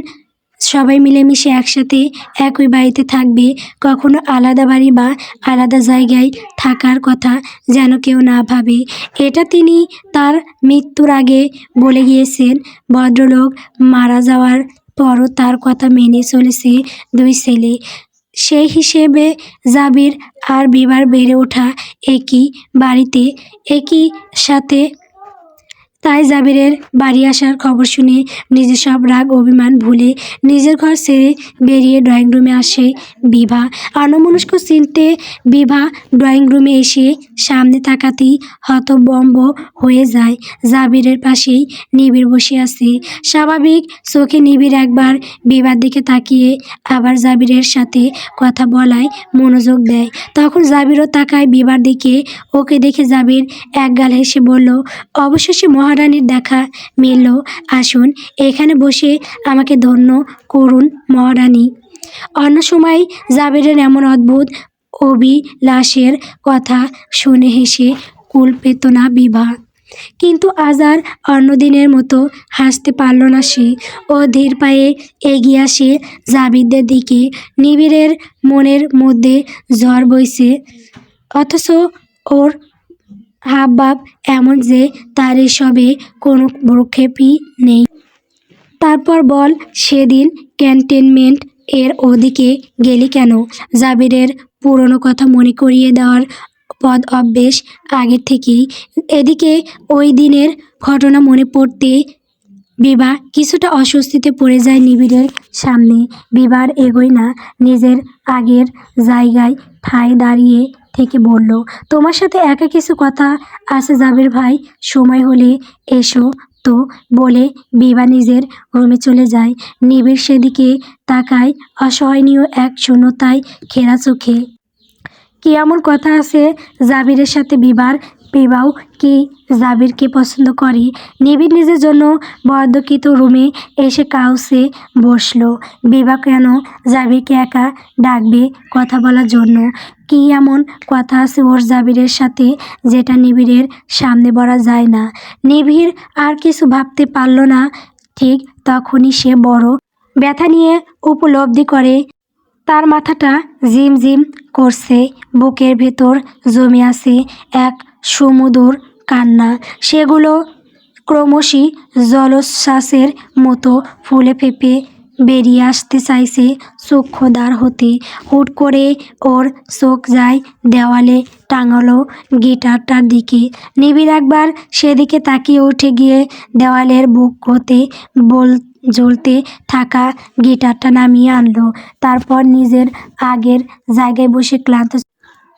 সবাই মিলেমিশে একসাথে একই বাড়িতে থাকবে, কখনো আলাদা বাড়ি বা আলাদা জায়গায় থাকার কথা যেন কেউ না ভাবে। এটা তিনি তার মৃত্যুর আগে বলে গিয়েছেন। ভদ্রলোক মারা যাওয়ার পরও তার কথা মেনে চলেছে 2 ছেলে। সেই হিসেবে জাবির আর বিবার বেড়ে ওঠা একই বাড়িতে, একই সাথে। তাই জাবিরের বাড়ি আসার খবর শুনে নিজের সব রাগ অভিমান ভুলে নিজের ঘর ছেড়ে বেরিয়ে ড্রয়িং রুমে আসে বিভা। অন্যমনস্ক চিনতে বিভা ড্রয়িং রুমে এসে সামনে তাকাতেই হতভম্ব হয়ে যায়। জাবিরের পাশেই নিবিড় বসে আছে। স্বাভাবিক চোখে নিবিড় একবার বিভার দিকে তাকিয়ে আবার জাবিরের সাথে কথা বলায় মনোযোগ দেয়। তখন জাবিরও তাকায় বিভার দিকে। ওকে দেখে জাবির একগাল হেসে বলল, অবশেষে মহারানীর দেখা মিলল। আসুন, এখানে বসে আমাকে ধন্য করুন মহারানী। অন্য সময় জাবিরের এমন অদ্ভুত অভিলাষের কথা শুনে হেসে কুল পেত না বিভা, কিন্তু আজ আর অন্যদিনের মতো হাসতে পারল না সে। ও ধীর পায়ে এগিয়ে আসে জাবিরদের দিকে। নিবিড়ের মনের মধ্যে ঝড় বইছে, অথচ ওর হাবভাব এমন যে তার এসবে কোনো ভ্রুক্ষেপই নেই। তারপর বল, সেদিন ক্যান্টনমেন্ট এর ওদিকে গেলি কেন? জাবিরের পুরনো কথা মনে করিয়ে দেওয়ার পদ অভ্যেস আগের থেকেই। এদিকে ওই দিনের ঘটনা মনে পড়তে বিভা কিছুটা অস্বস্তিতে পড়ে যায় নিবিড়ের সামনে। বিভার এগোয় না, নিজের আগের জায়গায় ঠায় দাঁড়িয়ে থেকে বলল, তোমার সাথে একা কিছু কথা আছে জাবির ভাই, সময় হলে এসো তো বলে বিভা নিজের রুমে চলে যায়। নিবিড় সেদিকে তাকায় অসহনীয় এক শূন্যতায় ঘেরা চোখে। কি এমন কথা আছে জাবিরের সাথে বিভার? বিভাও কি জাবিরকে পছন্দ করে? নিবিড় নিজের জন্য বরাদ্দকৃত রুমে এসে কাউসে বসলো। বিভা কেন জাবিরকে একা ডাকবে কথা বলার জন্য? কি এমন কথা আছে ওর জাবিরের সাথে যেটা নিবিড়ের সামনে বলা যায় না? নিবিড় আর কিছু ভাবতে পারল না। ঠিক তখনই সে বড় ব্যথা নিয়ে উপলব্ধি করে তার মাথাটা ঝিমঝিম করছে, বুকের ভেতর জমে আছে এক সুমধুর কান্না। সেগুলো ক্রমশই জলোচ্ছ্বাসের মতো ফুলে ফেঁপে বেরিয়ে আসতে চাইছে চক্ষুদ্বার হতে। হুট করে ওর চোখ যায় দেওয়ালে টাঙালো গিটারটার দিকে। নিবিড় একবার সেদিকে তাকিয়ে উঠে গিয়ে দেওয়ালের বুক হতে জ্বলতে থাকা গিটারটা নামিয়ে আনলো। তারপর নিজের আগের জায়গায় বসে ক্লান্ত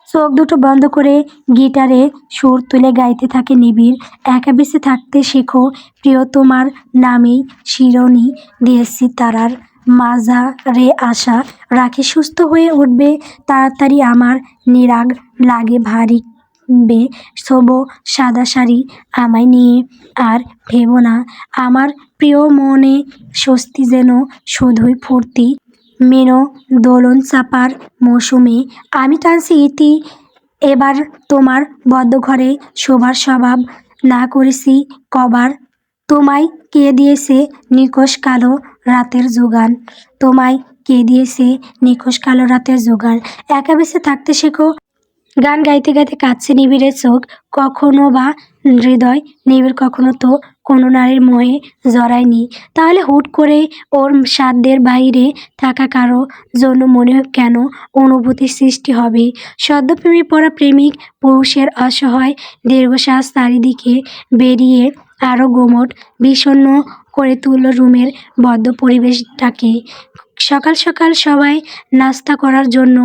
চোখ দুটো বন্ধ করে গিটারে সুর তুলে গাইতে থাকে নিবিড়। একা বেঁচে থাকতে শেখো প্রিয়, তোমার নামেই শিরোনি দিয়েছি তারার মাঝারে আশা রাখি, সুস্থ হয়ে উঠবে তাড়াতাড়ি আমার নিরাগ লাগে ভারী বে শোবো সাদা শাড়ি আমায় নিয়ে, আর ভেবো না আমার প্রিয় মনে স্বস্তি যেন শুধুই ফুর্তি মেনো দোলন চাপার মৌসুমে আমি টানছি ইতি। এবার তোমার বদ্ধ ঘরে শোবার স্বভাব না করেছি কবার, তোমায় কে দিয়েছে নিকষ কালো রাতের যোগান, তোমায় কে দিয়েছে নিকষ কালো রাতের যোগান। একা বেঁচে থাকতে শেখো। গান গাইতে গাইতে কাঁদছে নিবিড়ের চোখ। কখনো বা হৃদয়। নিবিড় কখনো তো কোনো নারীর মোহে জড়ায়নি, তাহলে হুট করে ওর সাধ্যের বাইরে থাকা কারো জন্য মনে কেন অনুভূতির সৃষ্টি হবে? সদ্য প্রেমে পড়া প্রেমিক পুরুষের অসহায় দীর্ঘশ্বাস চারিদিকে বেরিয়ে আরও গোমট বিষণ্ণ করে তুলল রুমের বদ্ধ পরিবেশটাকে। সকাল সকাল সবাই নাস্তা করার জন্য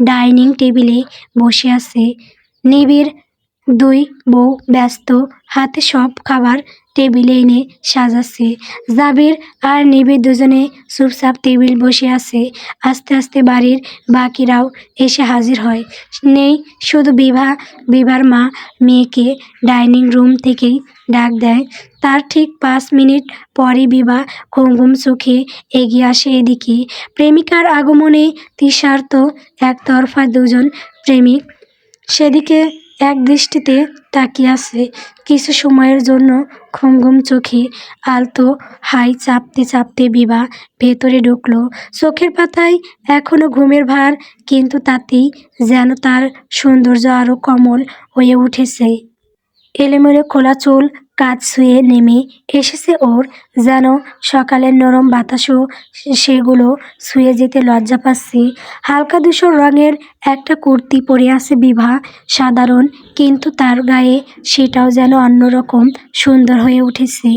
ডাইনিং টেবিলে বসে আছে। নিবিড় দুই বউ ব্যস্ত, হাতে সব খাবার টেবিলে এনে সাজাচ্ছে। জাবির আর নিবিড় দুজনে চুপচাপ টেবিল বসে আছে। আস্তে আস্তে বাড়ির বাকিরাও এসে হাজির হয়। নেই শুধু বিভা। বিভার মা মেয়েকে ডাইনিং রুম থেকেই ডাক দেয়। তার ঠিক 5 মিনিট পরই বিভা ঘুম চোখে এগিয়ে আসে এদিকে। প্রেমিকার আগমনে তৃষার্ত একতরফা দুজন প্রেমিক সেদিকে এক দৃষ্টিতে তাকিয়ে আছে। কিছু সময়ের জন্য ঘুম চোখে আলতো হাই চাপতে চাপতে বিভা ভেতরে ঢুকলো। চোখের পাতায় এখনো ঘুমের ভার, কিন্তু তাতেই যেন তার সৌন্দর্য আরও কোমল হয়ে উঠেছে। এলোমেলো খোলা চুল কাঁধ ছুঁয়ে নেমে এসেছে ওর, যেন সকালের নরম বাতাসও সেগুলো ছুঁয়ে যেতে লজ্জা পাচ্ছে। হালকা ধূসর রঙের একটা কুর্তি পরে আছে বিভা, সাধারণ, কিন্তু তার গায়ে সেটাও যেন অন্যরকম সুন্দর হয়ে উঠেছে।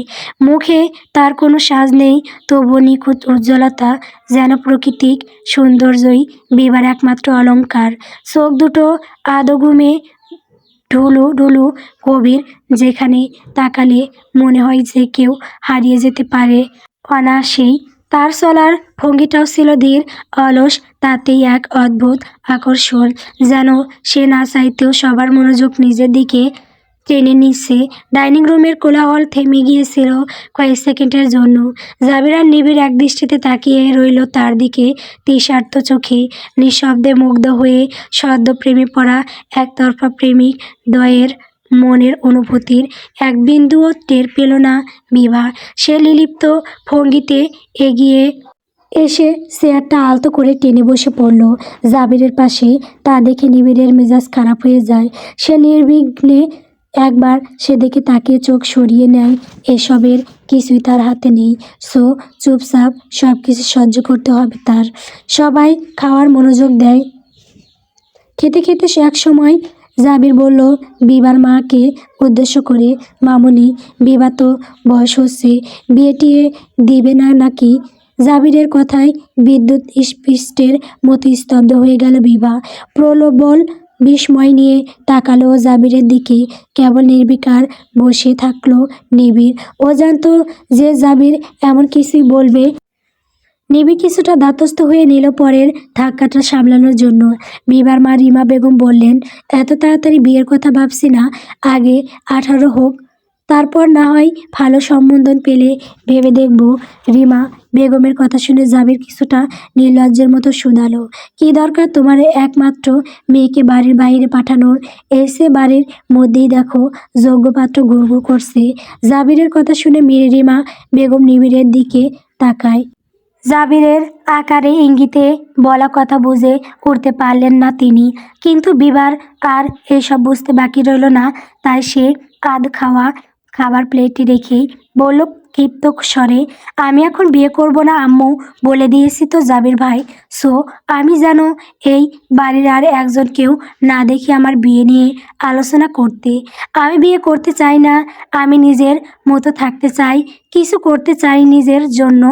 মুখে তার কোনো সাজ নেই, তবুও নিখুঁত উজ্জ্বলতা, যেন প্রাকৃতিক সৌন্দর্যই বিভার একমাত্র অলংকার। চোখ দুটো আধো ঘুমে ঢুলু ঢুলু গভীর, যেখানে তাকালে মনে হয় যে কেউ হারিয়ে যেতে পারে অনায়াসেই। তার চলার ভঙ্গিটাও ছিল ধীর, অলস, তাতেই এক অদ্ভুত আকর্ষণ, যেন সে না চাইতেও সবার মনোযোগ নিজের দিকে টেনে নিচ্ছে। ডাইনিং রুমের কোলাহল থেমে গিয়েছিল কয়েক সেকেন্ডের জন্য। জাবির আর নিবিড় একদৃষ্টিতে তাকিয়ে রইল তার দিকে তৃষার্ত চোখে, নিঃশব্দে মুগ্ধ হয়ে। সদ্য প্রেমে পড়া একতরফা প্রেমিক দ্বয়ের মনের অনুভূতির এক বিন্দুও টের পেল না বিভা। সে নির্লিপ্ত ভঙ্গিতে এগিয়ে এসে চেয়ারটা আলতো করে টেনে বসে পড়ল জাবিরের পাশে। তা দেখে নিবিড়ের মেজাজ খারাপ হয়ে যায়। সে নির্বিঘ্নে একবার সেদিকে তাকিয়ে চোখ সরিয়ে নেয়। এসবের কিছুই তার হাতে নেই, সো চুপচাপ সব কিছু সহ্য করতে হবে তার। সবাই খাওয়ার মনোযোগ দেয়। খেতে খেতে সে এক সময় জাবির বলল বিবার মাকে উদ্দেশ্য করে, মামুনি, বিবা তো বয়স হচ্ছে, বিয়ে টিয়ে দিবে না নাকি? জাবিরের কথায় বিদ্যুৎ স্পৃষ্টের মতো স্তব্ধ হয়ে গেল বিভা। প্রবল বিস্ময় নিয়ে তাকালো জাবিরের দিকে। কেবল নির্বিকার বসে থাকলো নিবিড়। ও জানতো যে জাবির এমন কিছুই বলবে। নিবিড় কিছুটা ধাতস্থ হয়ে নিল পরের ধাক্কাটা সামলানোর জন্য। বিবার মা রিমা বেগম বললেন, এত তাড়াতাড়ি বিয়ের কথা ভাবছি না, আগে 18 হোক, তারপর না হয় ভালো সম্বোধন পেলে ভেবে দেখব। রিমা বেগমের কথা শুনে জাবির কিছুটা নির্লজ্জের মতো শুধালো, কি দরকার তোমার একমাত্র মেয়েকে বাড়ির বাইরে পাঠানোর? এসে বাড়ির মধ্যেই দেখো যোগ্য পাত্র গুড়গুড় করছে। জাবিরের কথা শুনে মেয়ে রিমা বেগম নিবিড়ের দিকে তাকায়। জাবিরের আকারে ইঙ্গিতে বলা কথা বুঝে উঠতে পারলেন না তিনি। কিন্তু বিবার আর এসব বুঝতে বাকি রইল না। তাই সে আধ খাওয়া খাবার প্লেটে রেখেই বলল ক্ষিপ্ত স্বরে, আমি এখন বিয়ে করব না আম্মু, বলে দিয়েছি তো জাবির ভাই। সো আমি যেন এই বাড়ির আর একজনকেও না দেখি আমার বিয়ে নিয়ে আলোচনা করতে। আমি বিয়ে করতে চাই না, আমি নিজের মতো থাকতে চাই, কিছু করতে চাই নিজের জন্য,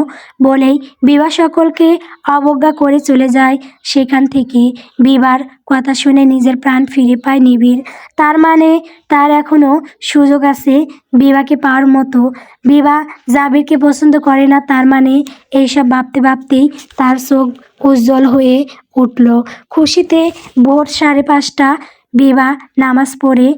বলেই বিভা সকলকে অবজ্ঞা করে চলে যায় সেখান থেকে। বিবার কথা শুনে নিজের প্রাণ ফিরে পায় নিবিড়। তার মানে তার এখনও সুযোগ আছে বিভাকে পাওয়ার মতো। বিভা জাবিরকে পছন্দ করে না, তার মানে এইসব ভাবতে ভাবতেই তার চোখ উজ্জ্বল হয়ে উঠল খুশিতে। ভোর 5:30 বিভা নামাজ পড়ে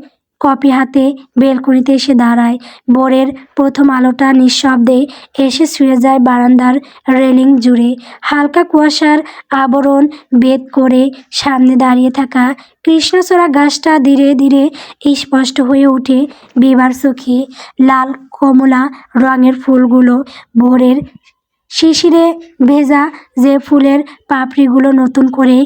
কপি হাতে বেলকুনিতে এসে দাঁড়ায়। ভোরের প্রথম আলোটা নিঃশব্দে এসে ছুঁয়ে যায় বারান্দার রেলিং জুড়ে। হালকা কুয়াশার আবরণ ভেদ করে সামনে দাঁড়িয়ে থাকা কৃষ্ণচূড়া গাছটা ধীরে ধীরে স্পষ্ট হয়ে ওঠে বিবার চোখে। লাল কমলা রঙের ফুলগুলো, ভোরের শিশিরে ভেজা যে ফুলের পাপড়িগুলো নতুন করে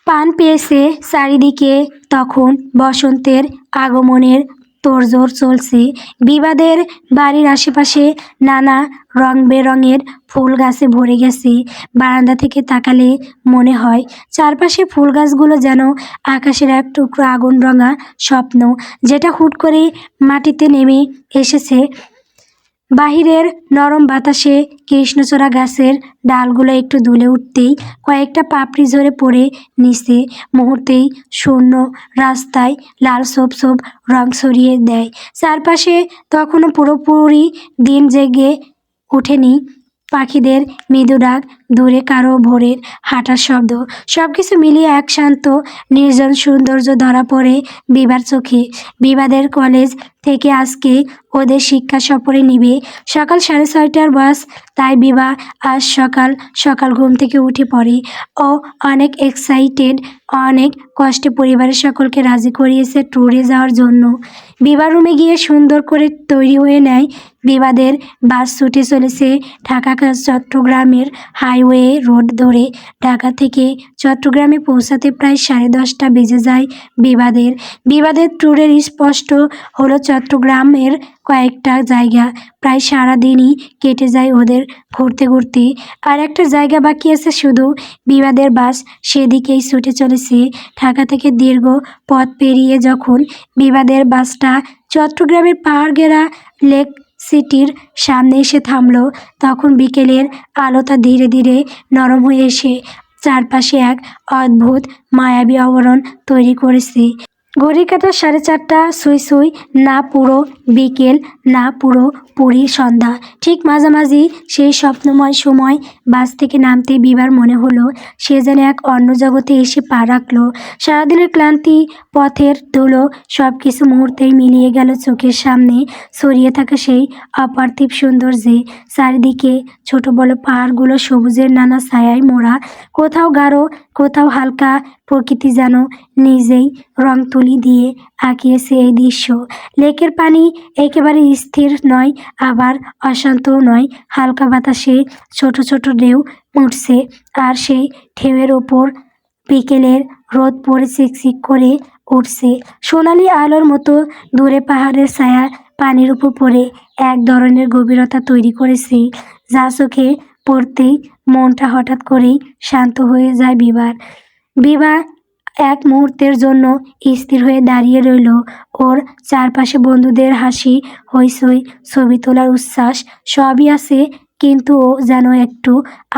পান পেয়েছে চারিদিকে, তখন বসন্তের আগমনের তোড়জোড় চলছে। বিবাদের বাড়ির আশেপাশে নানা রং বেরঙের ফুল গাছে ভরে গেছে। বারান্দা থেকে তাকালে মনে হয় চারপাশে ফুল গাছগুলো যেন আকাশের এক টুকরো আগুন রঙা স্বপ্ন, যেটা হুট করে মাটিতে নেমে এসেছে। বাহিরের নরম বাতাসে কৃষ্ণচূড়া গাছের ডালগুলো একটু দুলে উঠতেই কয়েকটা পাপড়ি ঝরে পড়ে নিচে। মুহূর্তেই শূন্য রাস্তায় লাল ছোপ ছোপ রং ছড়িয়ে দেয়। চারপাশে তখনও পুরোপুরি দিন জেগে ওঠেনি। পাখিদের মৃদু ডাক, দূরে কারো ভোরের হাঁটার শব্দ, সবকিছু মিলিয়ে এক শান্ত নির্জন সৌন্দর্য ধরা পড়ে বিবার চোখে। বিবাদের কলেজ থেকে আজকে ওদের শিক্ষা সফরে নিবে। সকাল 6:30টার বাস, তাই বিভা আজ সকাল সকাল ঘুম থেকে উঠে পড়ে। ও অনেক এক্সাইটেড, অনেক কষ্টে পরিবারের সকলকে রাজি করিয়েছে ট্যুরে যাওয়ার জন্য। বিবার রুমে গিয়ে সুন্দর করে তৈরি হয়ে নেয়। বিবাদের বাস ছুটে চলেছে ঢাকা চট্টগ্রামের হাইওয়ে রোড ধরে। ঢাকা থেকে চট্টগ্রামে পৌঁছাতে প্রায় 10:30 বেজে যায় বিবাদের। বিবাদের ট্যুরের স্পষ্ট হলো চট্টগ্রামের কয়েকটা জায়গা। প্রায় সারাদিনই কেটে যায় ওদের ঘুরতে ঘুরতে। আর একটা জায়গা বাকি আছে শুধু। বিবাদের বাস সেদিকেই ছুটে চলেছে। ঢাকা থেকে দীর্ঘ পথ পেরিয়ে যখন বিবাদের বাসটা চট্টগ্রামের পাহাড়গেরা লেক সিটির সামনে এসে থামলো, তখন বিকেলের আলোটা ধীরে ধীরে নরম হয়ে এসে চারপাশে এক অদ্ভুত মায়াবী আবরণ তৈরি করেছে। ঘড়ির কাঁটা 4:30, সুই সুই, না পুরো বিকেল, না পুরো পুরী সন্ধ্যা, ঠিক মাঝামাঝি সেই স্বপ্নময় সময়। বাস থেকে নামতে বিবার মনে হলো সে যেন এক অন্য জগতে এসে পা রাখলো। সারাদিনের ক্লান্তি, পথের ধুলো, সব কিছু মুহূর্তেই মিলিয়ে গেল চোখের সামনে ছড়িয়ে থাকা সেই অপার্থিব সৌন্দর্যে। চারিদিকে ছোট বড় পাহাড়গুলো সবুজের নানা ছায়ায় মোড়া, কোথাও গাঢ়, কোথাও হালকা। প্রকৃতি যেন নিজেই রং তুলি দিয়ে আঁকিয়েছে এই দৃশ্য। লেকের পানি একেবারে স্থির নয়, আবার অশান্তও নয়। হালকা বাতাসে ছোট ছোট ঢেউ উঠছে, আর সেই ঢেউয়ের ওপর বিকেলের রোদ পড়ে চিকচিক করে উঠছে সোনালি আলোর মতো। দূরে পাহাড়ের ছায়া পানির উপর পড়ে এক ধরনের গভীরতা তৈরি করেছে, যা চোখে পড়তেই মনটা হঠাৎ করেই শান্ত হয়ে যায় বিবার। বিভা এক মুহূর্তের জন্য স্থির হয়ে দাঁড়িয়ে রইল। ওর চারপাশে বন্ধুদের হাসি, হইচই, ছবি তোলার উচ্ছ্বাস সবই আছে, কিন্তু ও যেন একটু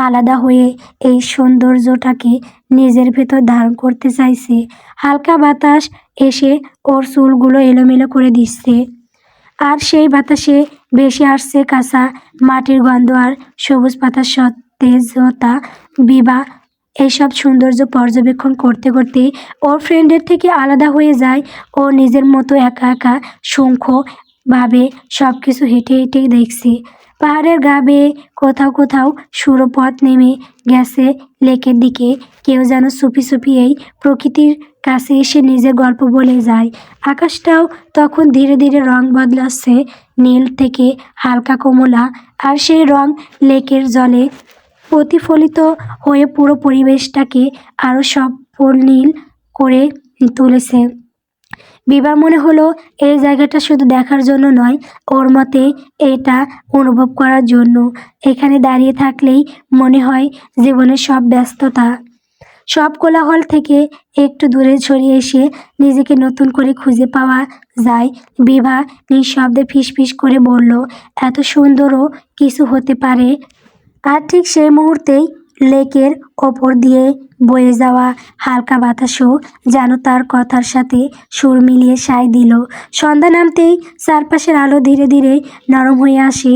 আলাদা হয়ে এই সৌন্দর্যটাকে নিজের ভেতর ধারণ করতে চাইছে। হালকা বাতাস এসে ওর চুলগুলো এলোমেলো করে দিচ্ছে, আর সেই বাতাসে ভেসে আসছে কাঁচা মাটির গন্ধ আর সবুজ পাতার সতেজতা। বিভা এইসব সৌন্দর্য পর্যবেক্ষণ করতে করতে ওর ফ্রেন্ডের থেকে আলাদা হয়ে যায়। ও নিজের মতো একা একা শঙ্খ ভাবে সব কিছু হেঁটে হেঁটে দেখছে। পাহাড়ের গা বেয়ে কোথাও কোথাও সরু পথ নেমে গেছে লেকের দিকে। কেউ যেন চুপি চুপি এই প্রকৃতির কাছে এসে নিজের গল্প বলে যায়। আকাশটাও তখন ধীরে ধীরে রং বদলাচ্ছে, নীল থেকে হালকা কমলা, আর সেই রং লেকের জলে প্রতিফলিত হয়ে পুরো পরিবেশটাকে আরও সফল নীল করে তুলেছে। বিবার মনে হলো এই জায়গাটা শুধু দেখার জন্য নয়, ওর মতে এটা অনুভব করার জন্য। এখানে দাঁড়িয়ে থাকলেই মনে হয় জীবনের সব ব্যস্ততা, সব কোলাহল থেকে একটু দূরে সরিয়ে এসে নিজেকে নতুন করে খুঁজে পাওয়া যায়। বিভা নিঃশব্দে ফিসফিস করে বলল, এত সুন্দরও কিছু হতে পারে। আর ঠিক সেই মুহূর্তেই লেকের ওপর দিয়ে বয়ে যাওয়া হালকা বাতাসও যেন তার কথার সাথে সুর মিলিয়ে সায় দিল। সন্ধ্যা নামতেই চারপাশের আলো ধীরে ধীরে নরম হয়ে আসে।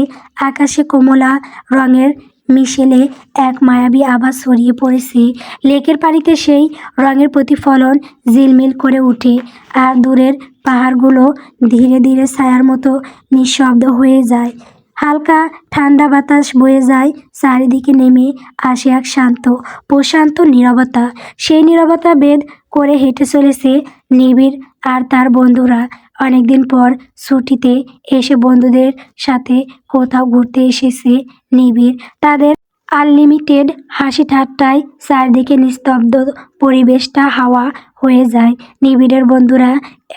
আকাশে কমলা রঙের মিশেলে এক মায়াবী আভা ছড়িয়ে পড়েছে। লেকের পানিতে সেই রঙের প্রতিফলন ঝিলমিল করে ওঠে, আর দূরের পাহাড়গুলো ধীরে ধীরে ছায়ার মতো নিঃশব্দ হয়ে যায়। হালকা ঠান্ডা বাতাস বয়ে যায়, চারিদিকে নেমে আসে এক শান্ত প্রশান্ত নীরবতা। সেই নীরবতা ভেদ করে হেঁটে চলেছে নিবিড় আর তার বন্ধুরা। অনেকদিন পর ছুটিতে এসে বন্ধুদের সাথে কোথাও ঘুরতে এসেছে নিবিড়। তাদের আনলিমিটেড হাসি ঠাট্টায় চারদিকে নিস্তব্ধ পরিবেশটা হাওয়া হয়ে যায়। নিবিড়ের বন্ধুরা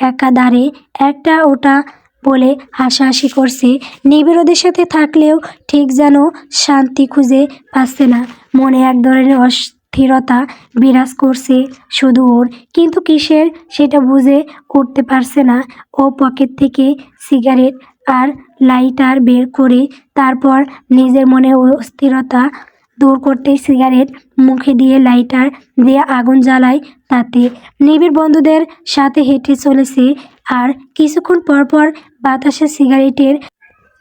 একাধারে একটা ওটা বলে হাসাহাসি করছে। নিবিড় ওদের সাথে থাকলেও ঠিক যেন শান্তি খুঁজে পাচ্ছে না। মনে এক ধরনের অস্থিরতা বিরাজ করছে শুধু ওর, কিন্তু কিসের সেটা বুঝে উঠতে পারছে না। ও পকেট থেকে সিগারেট আর লাইটার বের করে তারপর নিজের মনে অস্থিরতা দূর করতে সিগারেট মুখে দিয়ে লাইটার দিয়ে আগুন জ্বালায়। তাতে নিবিড় বন্ধুদের সাথে হেঁটে চলেছে, আর কিছুক্ষণ পর পর বাতাসে সিগারেটের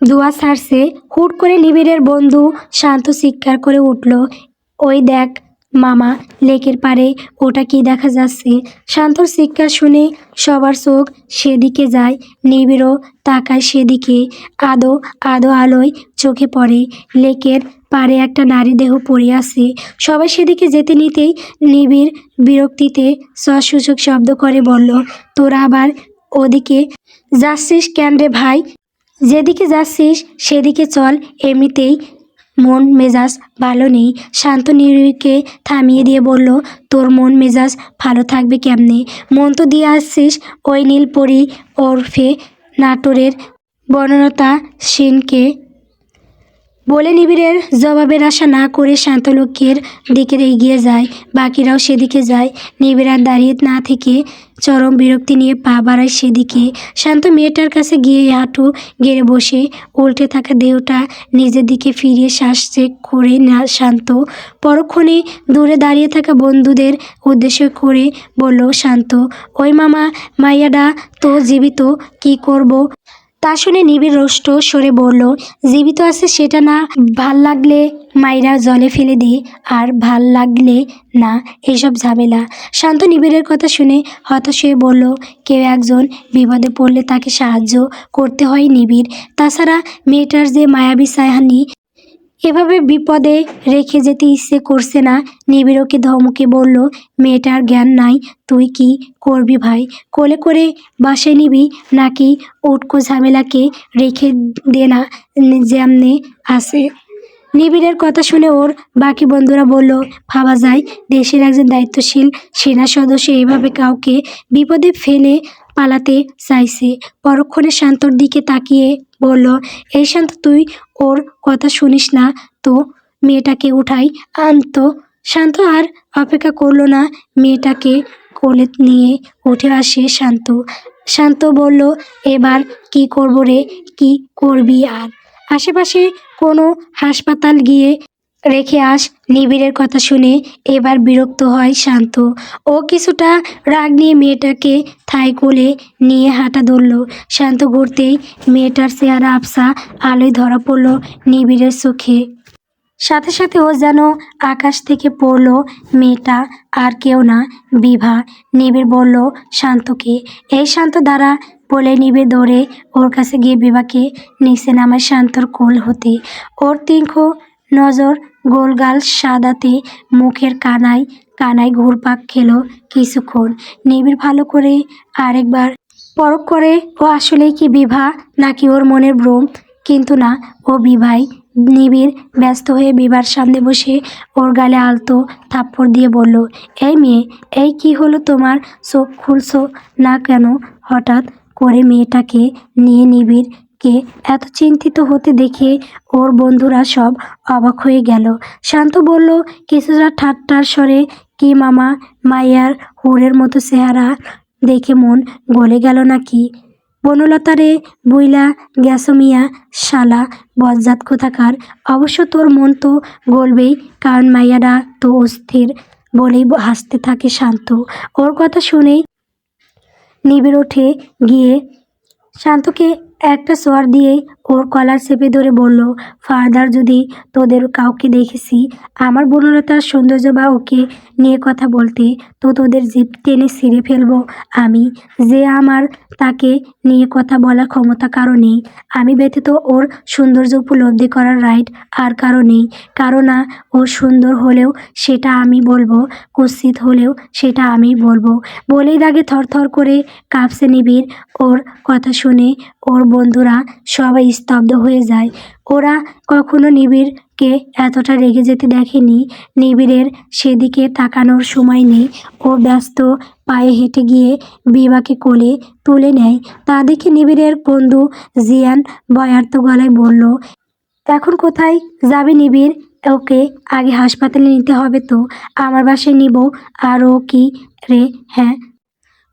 ধোঁয়া ছাড়ছে। হুট করে নিবিড়ের বন্ধু শান্ত চিৎকার করে উঠল, ওই দেখ মামা, লেকের পাড়ে ওটা কি দেখা যাচ্ছে। শান্তর চিৎকার শুনে সবার চোখ সেদিকে যায়। নিবিড়ও তাকায় সেদিকে। আদো আদো আলোয় চোখে পড়ে লেকের পাড়ে একটা নারী দেহ পড়ে আছে। সবাই সেদিকে যেতে নিতেই নিবিড় বিরক্তিতে সসূচক শব্দ করে বলল, তোরা আবার ওদিকে যাচ্ছিস কেন রে ভাই? যেদিকে যাচ্ছিস সেদিকে চল, এমনিতেই মন মেজাজ ভালো নেই। শান্ত নিবিড়কে থামিয়ে দিয়ে বলল, তোর মন মেজাজ ভালো থাকবে কেমনে? মন তো দিয়ে আসছিস ওই নীলপরি ওরফে নাটোরের বনলতা সেনকে। বলে নিবিড়ের জবাবের আশা না করে শান্ত লক্ষ্যের দিকে এগিয়ে যায়। বাকিরাও সেদিকে যায়। নিবিড় আর দাঁড়িয়ে না থেকে চরম বিরক্তি নিয়ে পা বাড়ায় সেদিকে। শান্ত মেয়েটার কাছে গিয়ে হাঁটু গেড়ে বসে উল্টে থাকা দেহটা নিজের দিকে ফিরিয়ে শ্বাস চেক করে না শান্ত। পরক্ষণে দূরে দাঁড়িয়ে থাকা বন্ধুদের উদ্দেশ্য করে বলল, শান্ত, ওই মামা মাইয়াডা তো জীবিত, কি করব? তা শুনে নিবিড় রোষ্ট সরে বলল, জীবিত আছে সেটা না ভাল লাগলে মাইরা জলে ফেলে দে, আর ভাল লাগলে না, এসব ঝামেলা। শান্ত নিবিড়ের কথা শুনে হতাশ হয়ে বলল, কেউ একজন বিপদে পড়লে তাকে সাহায্য করতে হয় নিবিড়। তাছাড়া মেয়েটার যে মায়াবী ছায়ানি, এভাবে বিপদে রেখে যেতে ইচ্ছে করছে না। নিবিড় ওকে ধমকে বলল, মেয়েটার জ্ঞান নাই, তুই কি করবি ভাই? কোলে করে বাসায় নিবি নাকি উটকো ঝামেলাকে রেখে দে না যেমনে আছে? নিবিড়ের কথা শুনে ওর বাকি বন্ধুরা বলল, ভাবা যায় দেশের একজন দায়িত্বশীল সেনা সদস্য এভাবে কাউকে বিপদে ফেলে পালাতে চাইছে। পরক্ষণে শান্তর দিকে তাকিয়ে বলল, এই শান্ত, তুই ওর কথা শুনিস না তো, মেয়েটাকে উঠাই আনতো। শান্ত আর অপেক্ষা করলো না, মেয়েটাকে কোলে নিয়ে উঠে আসে শান্ত। শান্ত বলল, এবার কি করব রে? কি করবি আর? আশেপাশে কোনো হাসপাতাল গিয়ে রেখে আস। নিবিড়ের কথা শুনে এবার বিরক্ত হয় শান্ত। ও কিছুটা রাগ নিয়ে মেয়েটাকে থাই কোলে নিয়ে হাঁটা ধরল। শান্ত ঘুরতেই মেয়েটার চেহারা আবছা আলোয় ধরা পড়ল নিবিড়ের চোখে। সাথে সাথে ও যেন আকাশ থেকে পড়ল। মেয়েটা আর কেউ না, বিভা। নিবিড় বলল শান্তকে, এই শান্ত দাঁড়া বলে নিবিড় দৌড়ে ওর কাছে গিয়ে বিভাকে নিচে নামায় শান্তর কোল হতে। ওর তীক্ষ্ণ নজর, গোলগাল সাদাতে মুখের কানায় কানায় ঘুরপাক খেলো কিছুক্ষণ। নিবিড় ভালো করে আরেকবার পরখ করে ও আসলেই কি বিভা নাকি ওর মনের ভ্রম, কিন্তু না, ও বিভাই। নিবিড় ব্যস্ত হয়ে বিভার সামনে বসে ওর গালে আলতো থাপ্পড় দিয়ে বলল, এই মেয়ে, এই কি হলো তোমার? চোখ খুলছো না কেন হঠাৎ করে? মেয়েটাকে নিয়ে নিবিড়কে এত চিন্তিত হতে দেখে ওর বন্ধুরা সব অবাক হয়ে গেল। শান্ত বলল কিছুটা ঠাট্টার স্বরে, কি মামা, মাইয়ার হুড়ের মতো চেহারা দেখে মন গলে গেল নাকি? বনলতারে বুইলা গেছো মিয়া, শালা বজ্জাত কোথাকার। অবশ্য তোর মন তো গলবেই, কারণ মাইয়াডা তো অস্থির, বলেই হাসতে থাকে শান্ত। ওর কথা শুনেই নিবিড় উঠে গিয়ে শান্তকে একটা চড় দিয়েই ওর কলার চেপে ধরে বলল, ফার্দার যদি তোদের কাউকে দেখেছি আমার বনলতার সৌন্দর্য বা ওকে নিয়ে কথা বলতে, তো তোদের জিভ টেনে ছিঁড়ে ফেলবো আমি। যে আমার তাকে নিয়ে কথা বলার ক্ষমতা কারো নেই, আমি ব্যতীত ওর সৌন্দর্য উপলব্ধি করার রাইট আর কারো নেই। কারো না, ও সুন্দর হলেও সেটা আমি বলবো, কুৎসিত হলেও সেটা আমি বলবো। বলেই রাগে থরথর করে কাঁপছে নিবিড়। ওর কথা শুনে ওর বন্ধুরা সবাই স্তব্ধ হয়ে যায়। ওরা কখনো নিবিড়কে এতটা রেগে যেতে দেখেনি। নিবিড়ের সেদিকে তাকানোর সময় নেই। ও ব্যস্ত পায়ে হেঁটে গিয়ে বিভাকে কোলে তুলে নেয়। তা দেখে নিবিড়ের বন্ধু জিয়ান ভয়ার্ত গলায় বলল, এখন কোথায় যাবে নিবিড়? ওকে আগে হাসপাতালে নিতে হবে তো। আমার বাসায় নিব। আর ও কি রে? হ্যাঁ,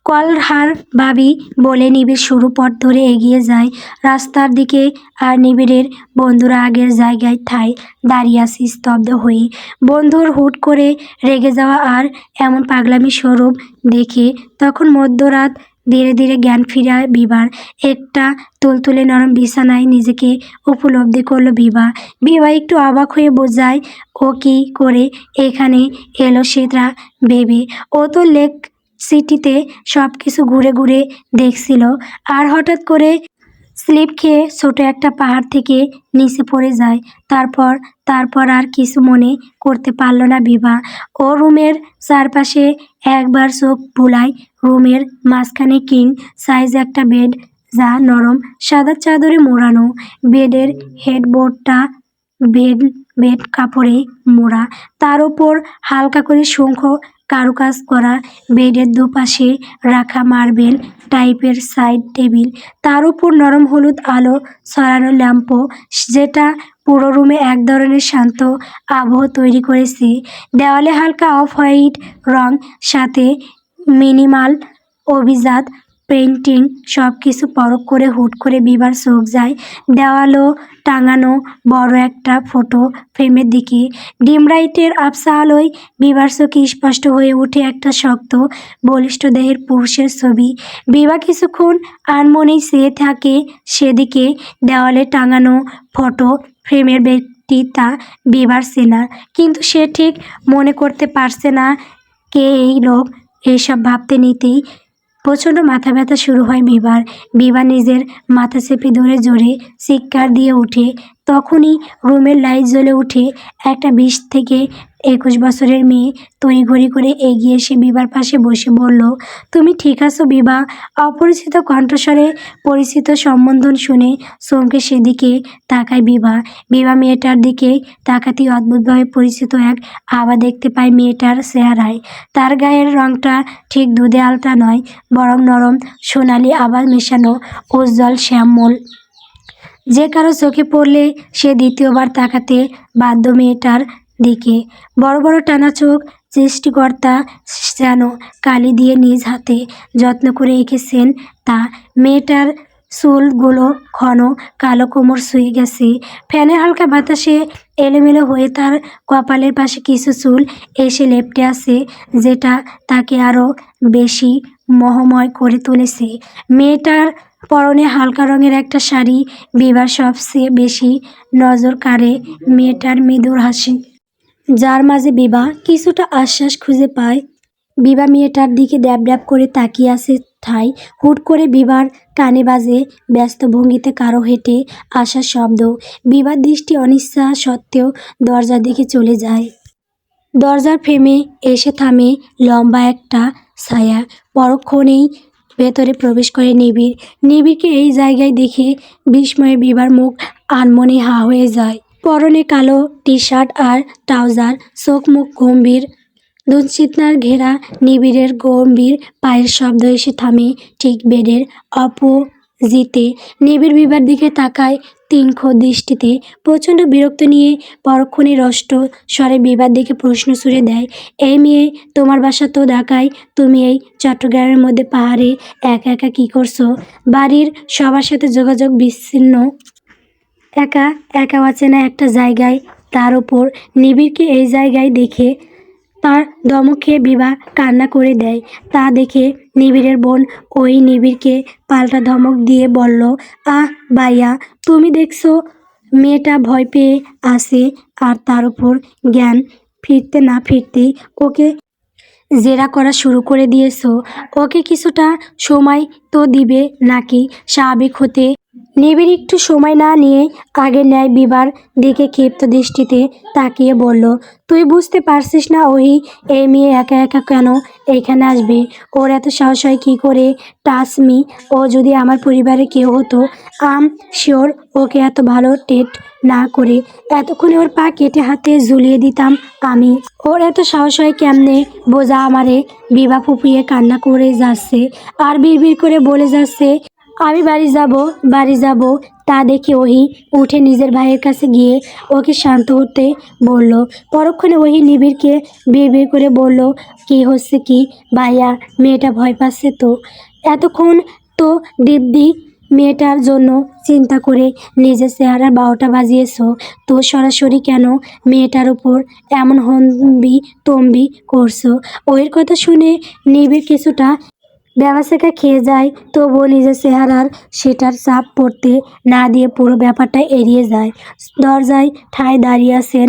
কলহার ভাবি বলে নিবিড় সরু পথ ধরে এগিয়ে যায় রাস্তার দিকে। আর নিবিড়ের বন্ধুরা আগের জায়গায় ঠায় দাঁড়িয়ে আছে স্তব্ধ হয়ে। বন্ধুর হুট করে রেগে যাওয়া আর এমন পাগলামি স্বরূপ দেখে তখন মধ্যরাত। ধীরে ধীরে জ্ঞান ফিরায় বিভার। একটা তুলতুলে নরম বিছানায় নিজেকে উপলব্ধি করলো বিভা। বিভা একটু অবাক হয়ে বোঝায় ও কি করে এখানে এলো সেটা ভেবে। ও তো লেক সিটিতে সব কিছু ঘুরে ঘুরে দেখছিল, আর হঠাৎ করে স্লিপ খেয়ে ছোট একটা পাহাড় থেকে নিচে পড়ে যায়। তারপর তারপর আর কিছু মনে করতে পারল না বিভা। ও রুমের চারপাশে একবার চোখ বুলায়। রুমের মাঝখানে কিং সাইজ একটা বেড, যা নরম সাদা চাদরে মোড়ানো। বেডের হেডবোর্ডটা বেড বেড কাপড়ে মোড়া, তার ওপর হালকা করে শঙ্খ কারুকাজ করা। বেডের দুপাশে রাখা মার্বেল টাইপের সাইড টেবিল, তার উপর নরম হলুদ আলো ছড়ানো ল্যাম্প, যেটা পুরো রুমে এক ধরনের শান্ত আবহ তৈরি করেছে। দেওয়ালে হালকা অফ হোয়াইট রং, সাথে মিনিমাল অভিজাত পেইন্টিং। সব কিছু পরখ করে হুট করে বিভার চোখ যায় দেওয়ালও টাঙানো বড় একটা ফটো ফ্রেমের দিকে। ডিম লাইটের আবছা আলোয় বিভার চোখে স্পষ্ট হয়ে ওঠে একটা শক্ত বলিষ্ঠ দেহের পুরুষের ছবি। বিভা কিছুক্ষণ আনমনেই চেয়ে থাকে সেদিকে। দেওয়ালে টাঙানো ফটো ফ্রেমের ব্যক্তি তা বিভার চেনা, কিন্তু সে ঠিক মনে করতে পারছে না কে এই লোক। এইসব ভাবতে নিতেই প্রচণ্ড মাথা ব্যথা শুরু হয় বিভার। বিভা নিজের মাথা চেপে ধরে জোরে চিৎকার দিয়ে ওঠে। তখনই রুমের লাইট জ্বলে ওঠে। একটা 20 থেকে 21 বছরের মেয়ে তড়িঘড়ি করে এগিয়ে এসে বিভার পাশে বসে বলল, তুমি ঠিক আছো বিভা? অপরিচিত কণ্ঠস্বরে পরিচিত সম্বোধন শুনে চমকে সেদিকে তাকায় বিভা। বিভা মেয়েটার দিকে তাকাতেই অদ্ভুতভাবে পরিচিত এক আভা দেখতে পায় মেয়েটার চেহারায়। তার গায়ের রংটা ঠিক দুধে আলতা নয়, বরং নরম সোনালি আভা মেশানো উজ্জ্বল শ্যামল, যে কারো চোখে পড়লে সে দ্বিতীয়বার তাকাতে বাধ্য মেয়েটার দিকে। বড় বড় টানা চোখ, সৃষ্টিকর্তা যেন কালি দিয়ে নিজ হাতে যত্ন করে এঁকেছেন তা। মেয়েটার চুলগুলো ঘন কালো কোমর ছুঁয়ে গেছে। ফ্যানের হালকা বাতাসে এলোমেলো হয়ে তার কপালের পাশে কিছু চুল এসে লেপ্টে আছে, যেটা তাকে আরও বেশি মোহময় করে তুলেছে। মেয়েটার পরনে হালকা রঙের একটা শাড়ি বিবার সবচেয়ে বেশি নজর কাড়ে। মেয়েটার মৃদুর হাসি, যার মাঝে বিভা কিছুটা আশ্বাস খুঁজে পায়। বিভা মেয়েটার দিকে ড্যাব ড্যাব করে তাকিয়ে আছে ঠাই। হুট করে বিভার কানে বাজে ব্যস্ত ভঙ্গিতে কারো হেঁটে আসার শব্দ। বিভার দৃষ্টি অনিচ্ছা সত্ত্বেও দরজার দিকে চলে যায়। দরজার ফ্রেমে এসে থামে লম্বা একটা ছায়া। পরক্ষণেই ভেতরে প্রবেশ করে নিবিড়। নিবিড়কে এই জায়গায় দেখে বিস্ময়ে বিভার মুখ আনমনে হা হয়ে যায়। পরনে কালো টি শার্ট আর ট্রাউজার, চোখ মুখ গম্ভীর, দুশ্চিন্তার ঘেরা নিবিড়ের গম্ভীর পায়ের শব্দ এসে থামে ঠিক বেডের অপোজিটে। নিবিড় বিভার দিকে তাকায় তীক্ষ্ণ দৃষ্টিতে, প্রচণ্ড বিরক্ত নিয়ে। পরক্ষণে রষ্ট স্বরে বিভার দিকে প্রশ্ন ছুড়ে দেয়, এই মেয়ে, তোমার বাসা তো ঢাকায়, তুমি এই চট্টগ্রামের মধ্যে পাহাড়ে একা একা কী করছো? বাড়ির সবার সাথে যোগাযোগ বিচ্ছিন্ন, একা একা অচেনা একটা জায়গায়, তার ওপর নিবিড়কে এই জায়গায় দেখে তার ধমক খেয়ে বিভা কান্না করে দেয়। তা দেখে নিবিড়ের বোন ওই নিবিড়কে পাল্টা ধমক দিয়ে বলল, আহ ভাইয়া, তুমি দেখছো মেয়েটা ভয় পেয়ে আসে, আর তার উপর জ্ঞান ফিরতে না ফিরতেই ওকে জেরা করা শুরু করে দিয়েছো। ওকে কিছুটা সময় তো দিবে নাকি স্বাভাবিক হতে? নিবিড় একটু সময় না নিয়ে আগের ন্যায় বিভার দিকে ক্ষিপ্ত দৃষ্টিতে তাকিয়ে বলল, তুই বুঝতে পারছিস না ওহি, এই মেয়ে একা একা কেন এইখানে আসবে? ওর এত সাহস হয় কী করে? টাচ মি, ও যদি আমার পরিবারে কেউ হতো, আম শিওর ওকে এত ভালো ট্রিট না করে এতক্ষণে ওর পা কেটে হাতে ঝুলিয়ে দিতাম আমি। ওর এত সাহস হয় কেমনে বোঝা আমারে? বিভা ফুপিয়ে কান্না করে যাচ্ছে আর বিড়বিড় করে বলে যাচ্ছে, আমি বাড়ি যাব। তা দেখে ওহি উঠে নিজের ভাইয়ের কাছে গিয়ে ওকে শান্ত হতে বলল। পরক্ষণে ওহি নিবিড়কে বিড়বিড় করে বলল, কি হচ্ছে কি ভাইয়া, মেয়েটা ভয় পাচ্ছে তো? এতক্ষণ তো দিব্যি মেয়েটার জন্য চিন্তা করে নিজের চেহারার 12টা বাজিয়েছো, তো সরাসরি কেন মেয়েটার উপর এমন হম্বি তম্বি করছো? ওর কথা শুনে নিবিড় কিছুটা ব্যাবাসেকা খেয়ে যায়, তবুও নিজের চেহারার সেটার চাপ পড়তে না দিয়ে পুরো ব্যাপারটা এড়িয়ে যায়। দরজায় ঠায় দাঁড়িয়ে আছেন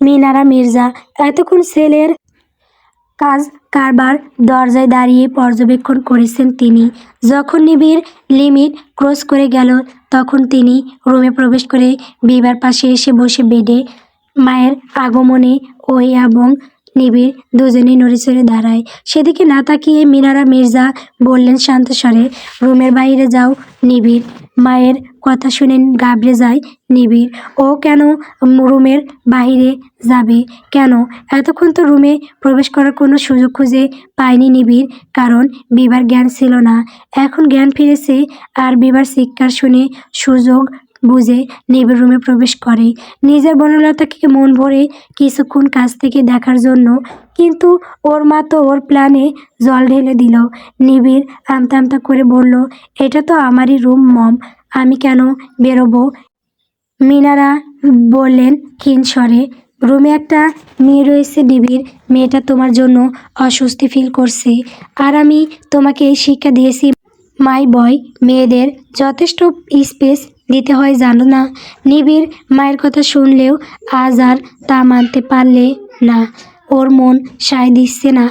মিনারা মির্জা। এতক্ষণ ছেলের কাজ কারবার দরজায় দাঁড়িয়ে পর্যবেক্ষণ করেছেন তিনি। যখন নিবিড় লিমিট ক্রস করে গেল, তখন তিনি রুমে প্রবেশ করে বিভার পাশে এসে বসে বেডে। মায়ের আগমনে ওই এবং নিবিড় দুজনেই নড়েচড়ে দাঁড়ায়। সেদিকে না তাকিয়ে মিনারা মির্জা বললেন শান্ত স্বরে, রুমের বাইরে যাও। নিবিড় মায়ের কথা শুনে ঘাবড়ে যায় নিবিড়। ও কেন রুমের বাইরে যাবে? কেন? এতক্ষণ তো রুমে প্রবেশ করার কোনো সুযোগ খুঁজে পায়নি নিবিড়, কারণ বিভার জ্ঞান ছিল না। এখন জ্ঞান ফিরেছে আর বিভার চিৎকার শুনে সুযোগ বুঝে নিবিড় রুমে প্রবেশ করে নিজের বনলতাকে মন ভরে কিছুক্ষণ কাছ থেকে দেখার জন্য। কিন্তু ওর মা তো ওর প্ল্যানে জল ঢেলে দিল। নিবিড় আমতা আমতা করে বলল, এটা তো আমারই রুম মম, আমি কেন বেরোবো? মিনারা বললেন ক্ষীণ স্বরে, রুমে একটা মেয়ে রয়েছে নিবিড়, মেয়েটা তোমার জন্য অস্বস্তি ফিল করছে, আর আমি তোমাকে এই শিক্ষা দিয়েছি মাই বয়, মেয়েদের যথেষ্ট স্পেস দিতে হয় জানো না? নিবিড় মায়ের কথা শুনলেও আজ আর তা মানতে পারলে না। ওর মন সায় দিচ্ছে না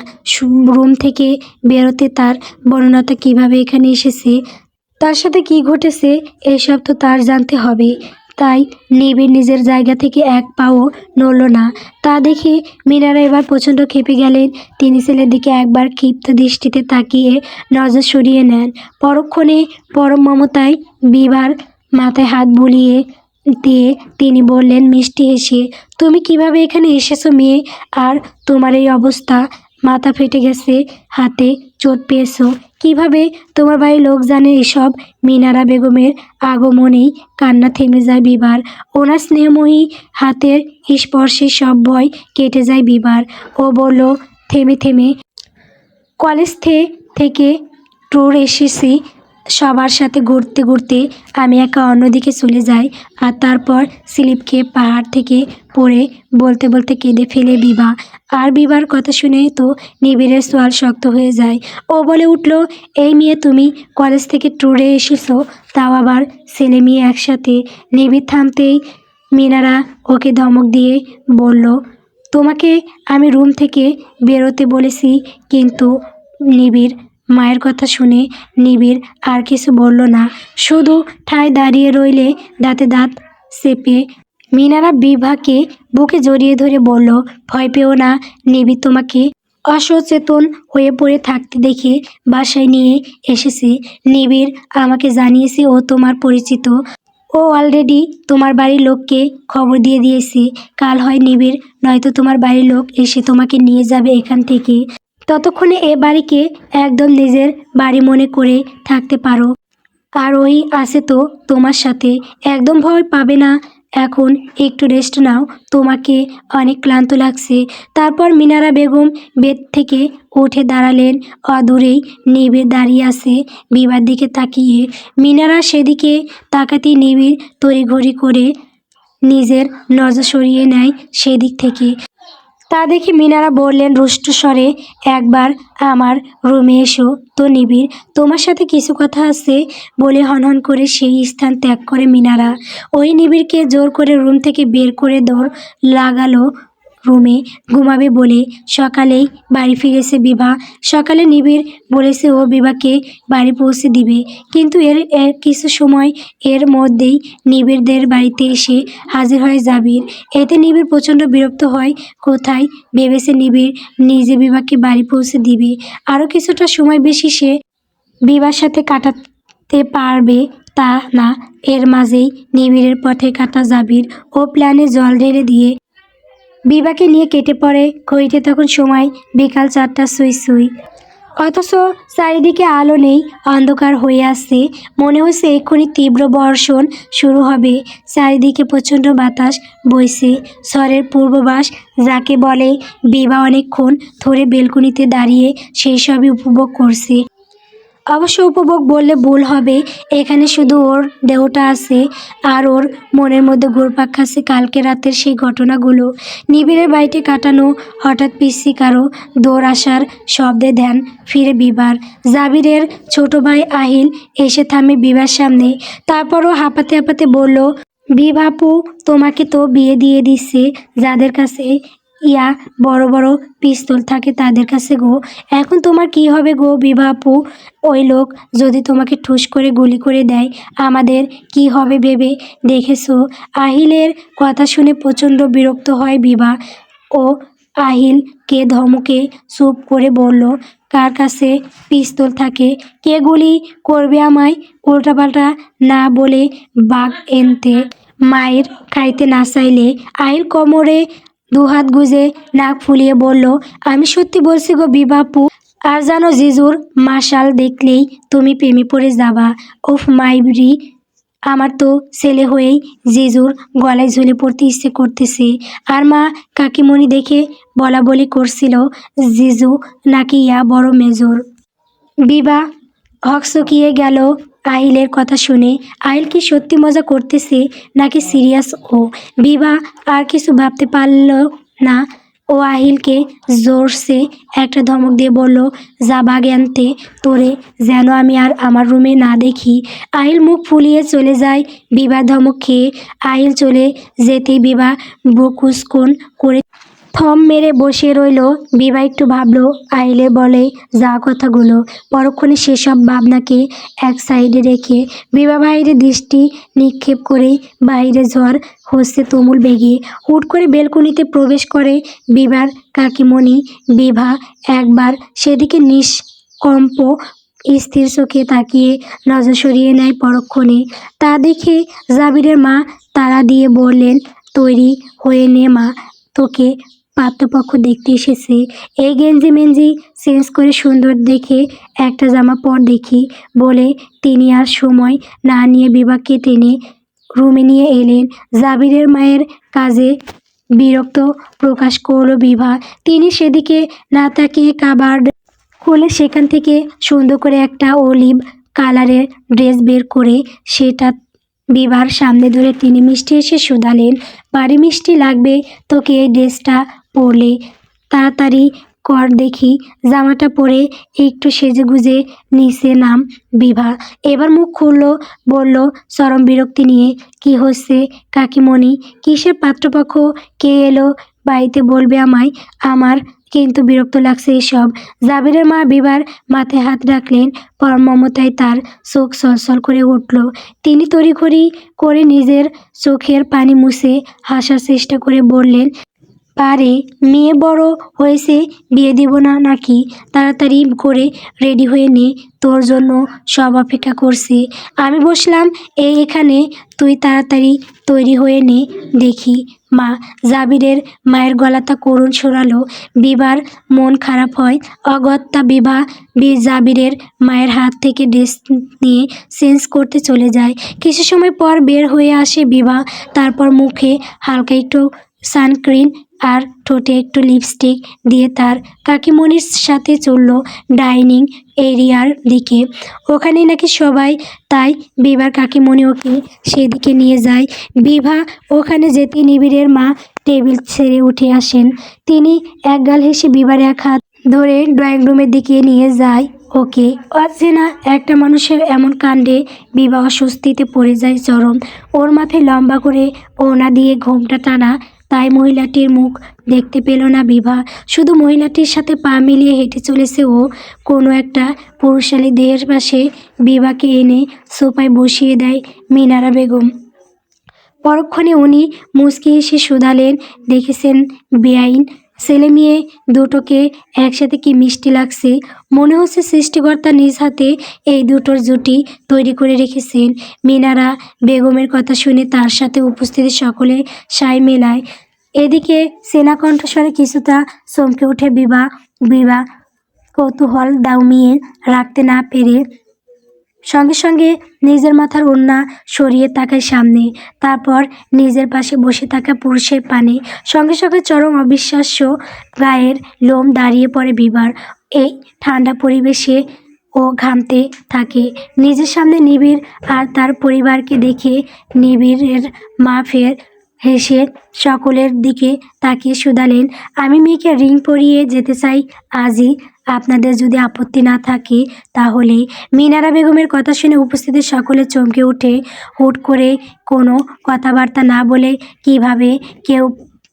রুম থেকে বেরোতে। তার বর্ণনাটা কিভাবে এখানে এসেছে, তার সাথে কি ঘটেছে, এসব তো তার জানতে হবে। তাই নিবিড় নিজের জায়গা থেকে এক পাও নড়ল না। তা দেখে মিনারা এবার প্রচণ্ড ক্ষেপে গেলেন। তিনি ছেলের দিকে একবার ক্ষিপ্ত দৃষ্টিতে তাকিয়ে নজর সরিয়ে নেন। পরক্ষণে পরম মমতায় বিভার মাথায় হাত বুলিয়ে দিয়ে তিনি বললেন মিষ্টি হেসে, তুমি কিভাবে এখানে এসেছো মেয়ে? আর তোমার এই অবস্থা, মাথা ফেটে গেছে, হাতে চোট পেয়েছো, কিভাবে তোমার বাড়ির লোক জানে এসব? মিনারা বেগমের আগমনেই কান্না থেমে যায় বিভার। ওনার স্নেহময়ী হাতের স্পর্শে সব ভয় কেটে যায় বিভার। ও বলল থেমে থেমে, কলেজ থেকে ট্যুর এসেছি, সবার সাথে ঘুরতে ঘুরতে আমি একা অন্যদিকে চলে যাই, আর তারপর স্লিপ খেয়ে পাহাড় থেকে পড়ে বলতে বলতে কেঁদে ফেলে বিভা। আর বিভার কথা শুনে তো নিবিড়ের সোয়াল শক্ত হয়ে যায়। ও বলে উঠল, এই মেয়ে, তুমি কলেজ থেকে ট্যুরে এসেছো, তাও আবার ছেলে মেয়ে একসাথে। নিবিড় থামতেই মিনারা ওকে ধমক দিয়ে বলল, তোমাকে আমি রুম থেকে বেরোতে বলেছি। কিন্তু নিবিড় মায়ের কথা শুনে নিবিড় আর কিছু বলল না, শুধু ঠায় দাঁড়িয়ে রইলে দাঁতে দাঁত চেপে। মিনারা বিভাকে বুকে জড়িয়ে ধরে বলল, ভয় পেও না, নিবিড় তোমাকে অসচেতন হয়ে পড়ে থাকতে দেখে বাসায় নিয়ে এসেছি। নিবিড় আমাকে জানিয়েছে ও তোমার পরিচিত। ও অলরেডি তোমার বাড়ির লোককে খবর দিয়ে দিয়েছে। কাল হয় নিবিড় নয়তো তোমার বাড়ির লোক এসে তোমাকে নিয়ে যাবে এখান থেকে। ততক্ষণে এ বাড়িকে একদম নিজের বাড়ি মনে করে থাকতে পারো। আর ওই আছে তো তোমার সাথে, একদম ভয় পাবে না। এখন একটু রেস্ট নাও, তোমাকে অনেক ক্লান্ত লাগছে। তারপর মিনারা বেগম বেড থেকে উঠে দাঁড়ালেন। অদূরেই নিবিড় দাঁড়িয়ে আছে বিভার দিকে তাকিয়ে। মিনারা সেদিকে তাকাতেই নিবিড় তড়িঘড়ি করে নিজের নজর সরিয়ে নেয় সেদিক থেকে। তা দেখে মিনারা বললেন রুষ্ট স্বরে, একবার আমার রুমে এসো তো নিবিড়, তোমার সাথে কিছু কথা আছে, বলে হনহন করে সেই স্থান ত্যাগ করে মিনারা। ওই নিবিড়কে জোর করে রুম থেকে বের করে দৌড় লাগালো রুমে ঘুমাবে বলে। সকালেই বাড়ি ফিরেছে বিভা। সকালে নিবিড় বলেছে ও বিভাকে বাড়ি পৌঁছে দিবে, কিন্তু এর কিছু সময় এর মধ্যেই নিবিড়দের বাড়িতে এসে হাজির হয় জাবির। এতে নিবিড় প্রচণ্ড বিরক্ত হয়। কোথায় ভেবেছে নিবিড় নিজে বিভাকে বাড়ি পৌঁছে দিবে, আরও কিছুটা সময় বেশি সে বিভার সাথে কাটাতে পারবে তা না। এর মাঝেই নিবিড়ের পথে কাটা জাবির ও প্ল্যানে জল ঢেলে দিয়ে বিভাকে নিয়ে কেটে পড়ে। ঘড়িতে তখন সময় বিকাল 4টা ছুঁই ছুঁই, অথচ চারিদিকে আলো নেই, অন্ধকার হয়ে আসছে। মনে হচ্ছে এক্ষুনি তীব্র বর্ষণ শুরু হবে। চারিদিকে প্রচণ্ড বাতাস বইছে, ঝড়ের পূর্বাভাস যাকে বলে। বিভা অনেকক্ষণ ধরে বেলকনিতে দাঁড়িয়ে সেই সবই উপভোগ করছে। অবশ্য উপভোগ বললে ভুল হবে, এখানে শুধু ওর দেহটা আছে, আর ওর মনের মধ্যে ঘুরপাক খাচ্ছে কালকে রাতের সেই ঘটনাগুলো। নিবিড়ের বাড়িতে কাটানো হঠাৎ পিসি কারো দৌড় আসার শব্দে ধ্যান ফিরে বিভার। জাবিরের ছোট ভাই আহিল এসে থামে বিভার সামনে। তারপরও হাঁপাতে হাঁপাতে বলল, বিভাপু, তোমাকে তো বিয়ে দিয়ে দিচ্ছে যাদের কাছে ইয়া বড় বড় পিস্তল থাকে তাদের কাছে গো। এখন তোমার কি হবে গো বিভাপু? ওই লোক যদি তোমাকে ঠুস করে গুলি করে দেয়, আমাদের কি হবে ভেবে দেখেছো? আহিলের কথা শুনে প্রচণ্ড বিরক্ত হয় বিভা। ও আহিলকে ধমকে চুপ করে বলল, কার কাছে পিস্তল থাকে? কে গুলি করবে আমায়? উল্টাপাল্টা না বলে বাঘ এনতে মায়ের খাইতে না চাইলে আহিল কোমরে দুহাত গুজে নাক ফুলিয়ে বলল, আমি সত্যি বলছি গো বিভাপু। আর জানো জিজুর মাশাল দেখলেই তুমি প্রেমে পড়ে যাবা। ওফ মাইরি, আমার তো ছেলে হয়েই জিজুর গলায় ঝুলে পড়তে ইচ্ছে করতেছে। আর মা কাকিমণি দেখে বলা বলি করছিল জিজু নাকি ইয়া বড় মেজর। বিভা হকচকিয়ে গেল আহিলের কথা শুনে। আহিল কি সত্যি মজা করতেছে নাকি সিরিয়াস? ও বিভা আর কিছু ভাবতে পারল না। ও আহিলকে জোরসে একটা ধমক দিয়ে বলল, যা বাগ আনতে, তোরে যেন আমি আর আমার রুমে না দেখি। আহিল মুখ ফুলিয়ে চলে যায় বিভার ধমক খেয়ে। আহিল চলে যেতেই বিভা বুকুস্কোন করে থম মেরে বসে রইল। বিভা একটু ভাবলো আহিলের বলে যা কথাগুলো। পরক্ষণে সেসব ভাবনাকে এক সাইডে রেখে বিভা বাইরে দৃষ্টি নিক্ষেপ করেই বাইরে ঝড় হচ্ছে তুমুল বেগে। হুট করে বেলকনিতে প্রবেশ করে বিভার কাকিমণি। বিভা একবার সেদিকে নিষ্কম্প স্থির চোখে তাকিয়ে নজর সরিয়ে নেয় পরক্ষণে। তা দেখে জাবিরের মা তাড়া দিয়ে বললেন, তৈরি হয়ে নে মা, তোকে পাত্রপক্ষ দেখতে এসেছে। এই গেঞ্জি মেঞ্জি চেঞ্জ করে সুন্দর দেখে একটা জামা পর দেখি বলে তিনি আর সময় না নিয়ে বিভাকে টেনে রুমে নিয়ে এলেন। জাবিরের মায়ের কাজে বিরক্ত প্রকাশ করলো বিভা। তিনি সেদিকে না তাকিয়ে কাবার্ড খুলে সেখান থেকে সুন্দর করে একটা অলিভ কালারের ড্রেস বের করে সেটা বিভার সামনে ধরে তিনি মিষ্টি এসে শুধালেন, ভারী মিষ্টি লাগবে তোকে এই ড্রেসটা পরলে, তাড়াতাড়ি কর দেখি। জামাটা পরে একটু সেজেগুজে নিচে নাম বিভা। এবার মুখ খুললো, বলল চরম বিরক্তি নিয়ে, কি হচ্ছে কাকিমণি, কিসের পাত্রপক্ষ, কে এলো বাড়িতে বলবে আমায়, আমার কিন্তু বিরক্ত লাগছে এসব। জাবিরের মা বিভার মাথায় হাত রাখলেন, পরম মমতায় তার চোখ ছলছল করে উঠল। তিনি তড়িঘড়ি করে নিজের চোখের পানি মুছে হাসার চেষ্টা করে বললেন, পারে মেয়ে বড় হয়েছে, বিয়ে দিব না নাকি? তাড়াতাড়ি করে রেডি হয়ে নে, তোর জন্য সব অপেক্ষা করছে। আমি বসলাম এখানে, তুই তাড়াতাড়ি তৈরি হয়ে নে দেখি। মা। জাবিরের মায়ের গলাটা করুণ শোনালো। বিভার মন খারাপ হয় অগত্যা। বিভা জাবিরের মায়ের হাত থেকে ড্রেস নিয়ে চেঞ্জ করতে চলে যায়। কিছু সময় পর বের হয়ে আসে বিভা। তারপর মুখে হালকা একটু সানস্ক্রিন আর ঠোঁটে একটু লিপস্টিক দিয়ে তার কাকিমণির সাথে চলল ডাইনিং এরিয়ার দিকে। ওখানে নাকি সবাই, তাই বিভার কাকিমণি ওকে সেদিকে নিয়ে যায়। বিভা ওখানে যেতে নিবিড়ের মা টেবিল ছেড়ে উঠে আসেন। তিনি একগাল হেসে বিভার এক হাত ধরে ড্রয়িং রুমের দিকে নিয়ে যায়। ওকে। অচেনা একটা মানুষের এমন কাণ্ডে বিভা অস্বস্তিতে পড়ে যায় চরম। ওর মাথায় লম্বা করে ওড়না দিয়ে ঘোমটা টানা, তাই মহিলাটির মুখ দেখতে পেল না বিভা। শুধু মহিলাটির সাথে পা মিলিয়ে হেঁটে চলেছে ও। কোনো একটা পুরুষালী দেহের পাশে বিভাকে এনে সোফায় বসিয়ে দেয় মিনারা বেগম। পরক্ষণে উনি মুচকি এসে শুধালেন, দেখেছেন বেআইন, ছেলে মেয়ে দুটোকে একসাথে কি মিষ্টি লাগছে। মনে হচ্ছে সৃষ্টিকর্তা নিজ হাতে এই দুটোর জুটি তৈরি করে রেখেছেন। মিনারা বেগমের কথা শুনে তার সাথে উপস্থিত সকলে সায় মেলায়। এদিকে চেনা কণ্ঠস্বরে কিছুটা চমকে ওঠে বিভা। বিভা কৌতূহল দাউমিয়ে রাখতে না পেরে সঙ্গে সঙ্গে নিজের মাথার ওড়না সরিয়ে তাকায় সামনে। তারপর নিজের পাশে বসে থাকা পুরুষের পানে সঙ্গে সঙ্গে চরম অবিশ্বাস্য গায়ের লোম দাঁড়িয়ে পড়ে বিভার। এই ঠান্ডা পরিবেশে ও ঘামতে থাকে। নিজের সামনে নিবিড় আর তার পরিবারকে দেখে নিবিড়ের মা ফের হেসে সকলের দিকে তাকিয়ে শুধালেন, আমি মেয়েকে রিং পরিয়ে যেতে চাই আজই, আপনাদের যদি আপত্তি না থাকে তাহলে। মিনারা বেগমের কথা শুনে উপস্থিত সকলে চমকে উঠে। হুট করে কোনো কথাবার্তা না বলে কিভাবে কেউ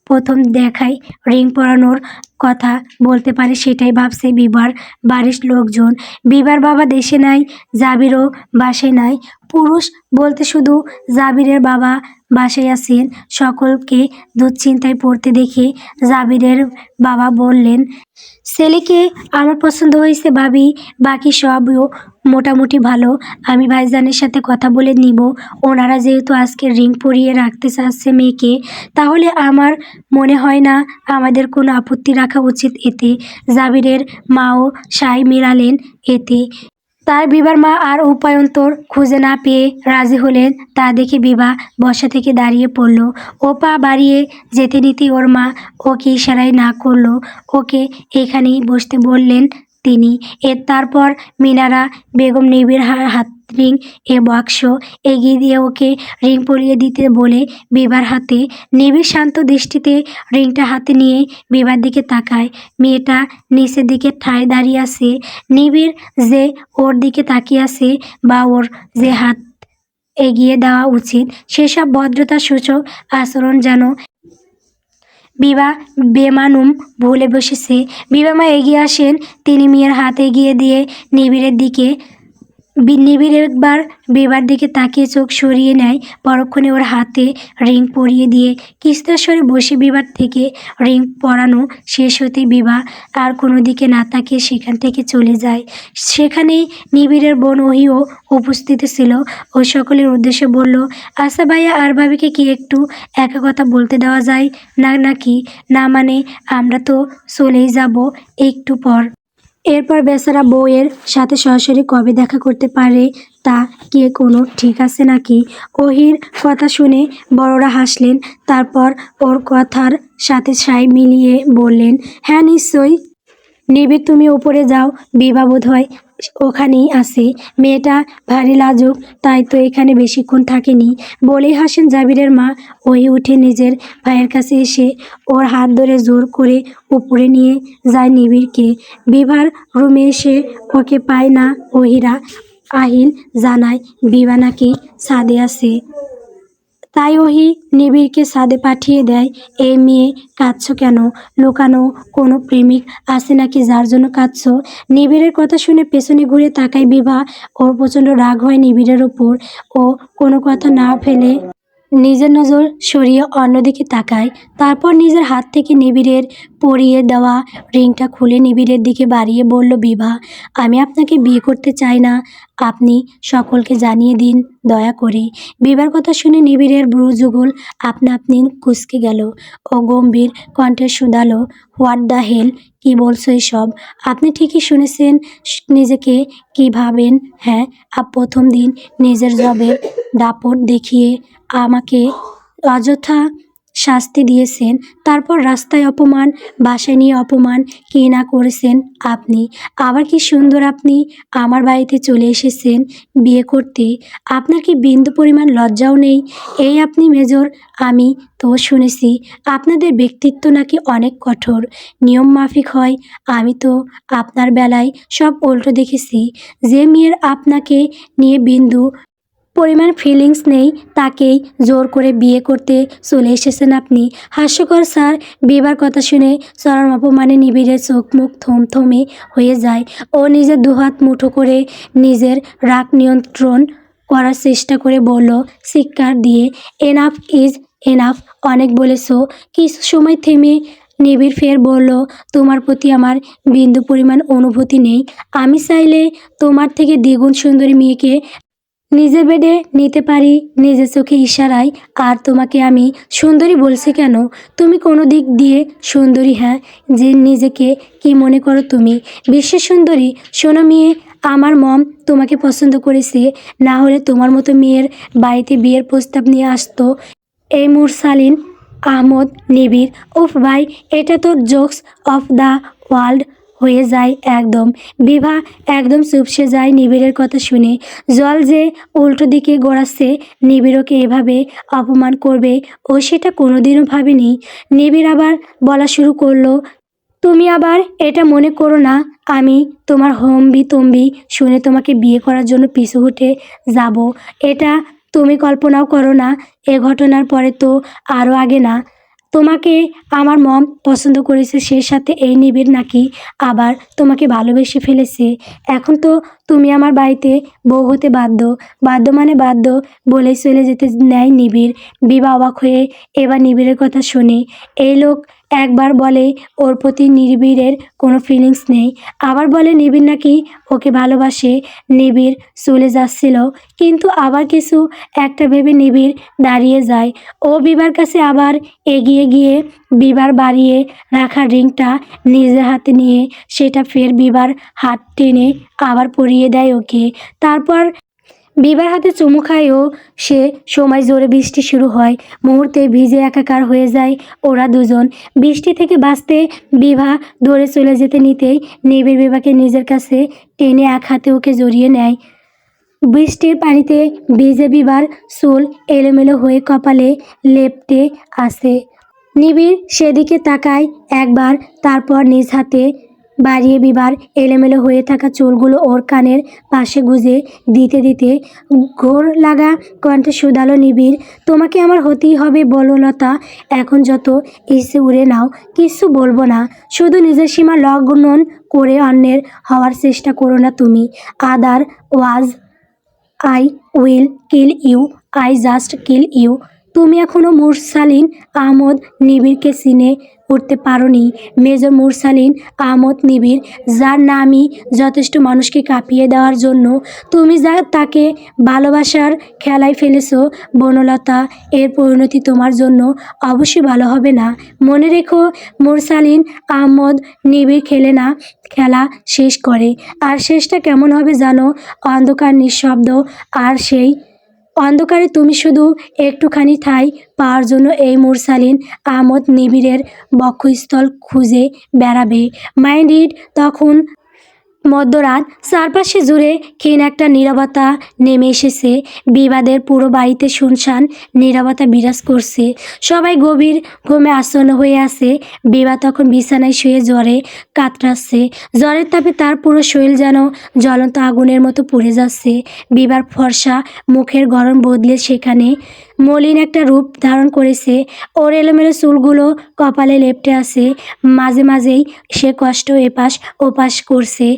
প্রথম দেখায় রিং পরানোর কথা বলতে পারে সেটাই ভাবছে বিভার বাড়ির লোকজন। বিভার বাবা দেশে নাই, জাবিরও বাসায় নাই। পুরুষ বলতে শুধু জাবিরের বাবা বাসায় আছেন। সকলকে দুশ্চিন্তায় পড়তে দেখে জাবিরের বাবা বললেন, ছেলেকে আমার পছন্দ হয়েছে ভাবি, বাকি সবও মোটামুটি ভালো। আমি ভাইজানের সাথে কথা বলে নিব। ওনারা যেহেতু আজকে রিং পরিয়ে রাখতে চাচ্ছে মেয়েকে, তাহলে আমার মনে হয় না আমাদের কোনো আপত্তি রাখা উচিত এতে। জাবিরের মাও সায় মিলালেন এতে। তার বিভার মা আর উপায়ন্তর খুঁজে না পেয়ে রাজি হলেন। তা দেখে বিভা বসা থেকে দাঁড়িয়ে পড়ল। ও পা বাড়িয়ে যেতে নিতেই ওর মা ওকে ইশারায় না করলো, ওকে এখানেই বসতে বললেন তিনি। তারপর মিনারা বেগম নিবিড় হাত রিং এ বাক্স এগিয়ে দিয়ে ওকে রিং পরিয়ে দিতে বলে বিভার হাতে। নিবিড় শান্ত দৃষ্টিতে রিংটা হাতে নিয়ে বিভার দিকে তাকায়। মেয়েটা নিচের দিকে ঠায় দাঁড়িয়ে আছে। নিবিড় যে ওর দিকে তাকিয়ে আছে বা ওর যে হাত এগিয়ে দেওয়া উচিত সেসব ভদ্রতা সূচক আচরণ যেন বিভা বেমানুম ভুলে বসেছে। বিভা মা এগিয়ে আসেন। তিনি মেয়ের হাত এগিয়ে দিয়ে নিবিড়ের দিকে নিবিড় একবার বিভার দিকে তাকিয়ে চোখ সরিয়ে নেয়। পরক্ষণে ওর হাতে রিং পরিয়ে দিয়ে কিস্তার স্বরে বসে বিভার থেকে রিং পরানো শেষ হতেই বিভা আর কোনো দিকে না তাকিয়ে সেখান থেকে চলে যায়। সেখানেই নিবিড়ের বোন ওহিও উপস্থিত ছিল। ও সকলের উদ্দেশ্যে বলল, আচ্ছা ভাইয়া আর ভাবিকে কি একটু একা কথা বলতে দেওয়া যায় না নাকি? না মানে আমরা তো চলেই যাব একটু পর। এরপর বেচারা বউয়ের সাথে সরাসরি কবে দেখা করতে পারে তা কে কোনো ঠিক আছে নাকি? ওহির কথা শুনে বড়রা হাসলেন। তারপর ওর কথার সাথে সায় মিলিয়ে বললেন, হ্যাঁ নিশ্চয়ই। নিবিড় তুমি উপরে যাও, বিভা বোধহয় ওখানেই আছে। মেয়েটা ভারী লাজুক, তাই তো এখানে বেশিক্ষণ থাকেনি বলেই হাসেন জাবিরের মা। ওই উঠে নিজের ভাইয়ের কাছে এসে ওর হাত ধরে জোর করে উপরে নিয়ে যায় নিবিড়কে। বিভার রুমে এসে ওকে পায় না ওহিরা। আহিল জানায় বিভা নাকি ছাদে আছে। তাই ওহি নিবিড়কে ছাদে পাঠিয়ে দেয়। এই মেয়ে কাঁদছো কেন? লুকানো কোনো প্রেমিক আছে নাকি যার জন্য কাঁদছো? নিবিড়ের কথা শুনে পেছনে ঘুরে তাকায় বিভা। ওর প্রচণ্ড রাগ হয় নিবিড়ের ওপর। ও কোনো কথা না ফেলে নিজের নজর সরিয়ে অন্যদিকে তাকায়। তারপর নিজের হাত থেকে নিবিড়ের পরিয়ে দেওয়া রিংটা খুলে নিবিড়ের দিকে বাড়িয়ে বলল, বিভা আমি আপনাকে বিয়ে করতে চাই না, আপনি সকলকে জানিয়ে দিন দয়া করে। বিভার কথা শুনে নিবিড়ের ভ্রু যুগল আপনা আপনি কুঁচকে গেল। ও গম্ভীর কণ্ঠে শুধালো, হোয়াট দ্য হেল, কী বলছো এসব? আপনি ঠিকই শুনেছেন। নিজেকে কি ভাবেন? হ্যাঁ, প্রথম দিন নিজের জবের দাপট দেখিয়ে আমাকে অযথা শাস্তি দিয়েছেন। তারপর রাস্তায় অপমান, বাসায় নিয়ে অপমান, কী না করেছেন আপনি। আবার কি সুন্দর আপনি আমার বাড়িতে চলে এসেছেন বিয়ে করতে। আপনার কি বিন্দু পরিমাণ লজ্জাও নেই? এই আপনি মেজর। আমি তো শুনেছি আপনাদের ব্যক্তিত্ব নাকি অনেক কঠোর, নিয়ম মাফিক হয়। আমি তো আপনার বেলায় সব উল্টো দেখেছি। যে মেয়ের আপনাকে নিয়ে বিন্দু পরিমাণ ফিলিংস নেই তাকেই জোর করে বিয়ে করতে চলে এসেছেন আপনি। হাস্যকর স্যার। বিবার কথা শুনে চরম অপমানে নিবিড়ের চোখ মুখ থমথমে হয়ে যায়। ও নিজের দুহাত মুঠো করে নিজের রাগ নিয়ন্ত্রণ করার চেষ্টা করে বলল চিৎকার দিয়ে, এনাফ ইজ এনাফ, অনেক বলেছো। কিছু সময় থেমে নিবিড় ফের বলল, তোমার প্রতি আমার বিন্দু পরিমাণ অনুভূতি নেই। আমি চাইলে তোমার থেকে দ্বিগুণ সুন্দরী মেয়েকে নিজের বেডে নিতে পারি নিজের চোখে ইশারায়। আর তোমাকে আমি সুন্দরী বলছি কেন? তুমি কোনো দিক দিয়ে সুন্দরী। হ্যাঁ, যে নিজেকে কি মনে করো তুমি বিশ্বের সুন্দরী? শোনো মেয়ে, আমার মম তোমাকে পছন্দ করেছে, না হলে তোমার মতো মেয়ের বাড়িতে বিয়ের প্রস্তাব নিয়ে আসতো এই মুরসালিন আহমদ নিবিড়। উফ ভাই, এটা তো জোকস অফ দ্য ওয়ার্ল্ড হয়ে যায় একদম। বিভা একদম চুপসে যায় নিবিড়ের কথা শুনে। জল যে উল্টো দিকে গড়াচ্ছে, নিবিড়কে এভাবে অপমান করবে ও সেটা কোনোদিনও ভাবেনি। নিবিড় আবার বলা শুরু করলো, তুমি আবার এটা মনে করো না আমি তোমার হম্বি তম্বি শুনে তোমাকে বিয়ে করার জন্য পিছু হটে যাব। এটা তুমি কল্পনাও করো না। এ ঘটনার পরে তো আরও আগে না, তোমাকে আমার মম পছন্দ করেছে, সে সাথে এই নিবিড় নাকি আবার তোমাকে ভালোবেসে ফেলেছে। এখন তো তুমি আমার বাড়িতে বউ হতে বাধ্য। বাধ্য মানে বাধ্য বলেই চলে যেতে নেয় নিবিড়। বিভা অবাক হয়ে এবার নিবিড়ের কথা শুনে। এই লোক একবার বলে ওর প্রতি নিবিড়ের কোনো ফিলিংস নেই, আবার বলে নিবিড় নাকি ওকে ভালোবাসে। নিবিড় চলে যাচ্ছিল, কিন্তু আবার কিছু একটা ভেবে নিবিড় দাঁড়িয়ে যায়। ও বিভার কাছে আবার এগিয়ে গিয়ে বিভার বাড়িয়ে রাখা রিংটা নিজের হাতে নিয়ে সেটা ফের বিভার হাত টেনে আবার পরিয়ে দেয় ওকে। তারপর বিভার হাতে চুমু খায় ও। সে সময় জোরে বৃষ্টি শুরু হয়। মুহূর্তে ভিজে একাকার হয়ে যায় ওরা দুজন। বৃষ্টি থেকে বাঁচতে বিভা দৌড়ে চলে যেতে নিতেই নিবিড় বিভাকে নিজের কাছে টেনে এক হাতে ওকে জড়িয়ে নেয়। বৃষ্টির পানিতে ভিজে বিভার চুল এলোমেলো হয়ে কপালে লেপ্টে আসে। নিবিড় সেদিকে তাকায় একবার, তারপর নিজ হাতে বাড়িয়ে বিবার এলোমেলো হয়ে থাকা চুলগুলো ওর কানের পাশে গুজে দিতে দিতে ঘোর লাগা কণ্ঠে শুধালো নিবিড়, তোমাকে আমার হতেই হবে বলো লতা, এখন যত ইচ্ছে উড়ে নাও, কিছু বলবো না, শুধু নিজের সীমা লঙ্ঘন করে অন্যের হওয়ার চেষ্টা করো না তুমি। Otherwise I will kill you, I just kill you. তুমি এখনও মুরসালিন আহমদ নিবিড়কে চিনে উঠতে পারোনি। মেজর মুরসালিন আহমদ নিবিড়, যার নামই যথেষ্ট মানুষকে কাঁপিয়ে দেওয়ার জন্য তুমি যা তাকে ভালোবাসার খেলায় ফেলেছো বনলতা, এর পরিণতি তোমার জন্য অবশ্যই ভালো হবে না। মনে রেখো, মুরসালিন আহমদ নিবিড় খেলে না, খেলা শেষ করে। আর শেষটা কেমন হবে জানো? অন্ধকার, নিঃশব্দ, আর সেই অন্ধকারে তুমি শুধু একটুখানি ঠাঁই পাওয়ার জন্য এই মুরসালিন আহমদ নিবিড়ের বক্ষস্থল খুঁজে বেড়াবে। Mind it. তখন মধ্যরাত, চারপাশে জুড়ে ক্ষীণ একটা নীরবতা নেমে এসেছে। বিবাদের পুরো বাড়িতে শুনশান নীরবতা বিরাজ করছে। সবাই গভীর ঘুমে আচ্ছন্ন হয়ে আছে। বিভা তখন বিছানায় শুয়ে জ্বরে কাতরাচ্ছে। জ্বরের তাপে তার পুরো শরীর যেন জ্বলন্ত আগুনের মতো পুড়ে যাচ্ছে। বিবার ফর্সা মুখের গরম বদলে সেখানে মলিন একটা রূপ ধারণ করেছে। ওর এলোমেলো চুলগুলো কপালে লেপ্টে আছে। মাঝে মাঝেই সে কষ্ট এপাশ ওপাশ করছে,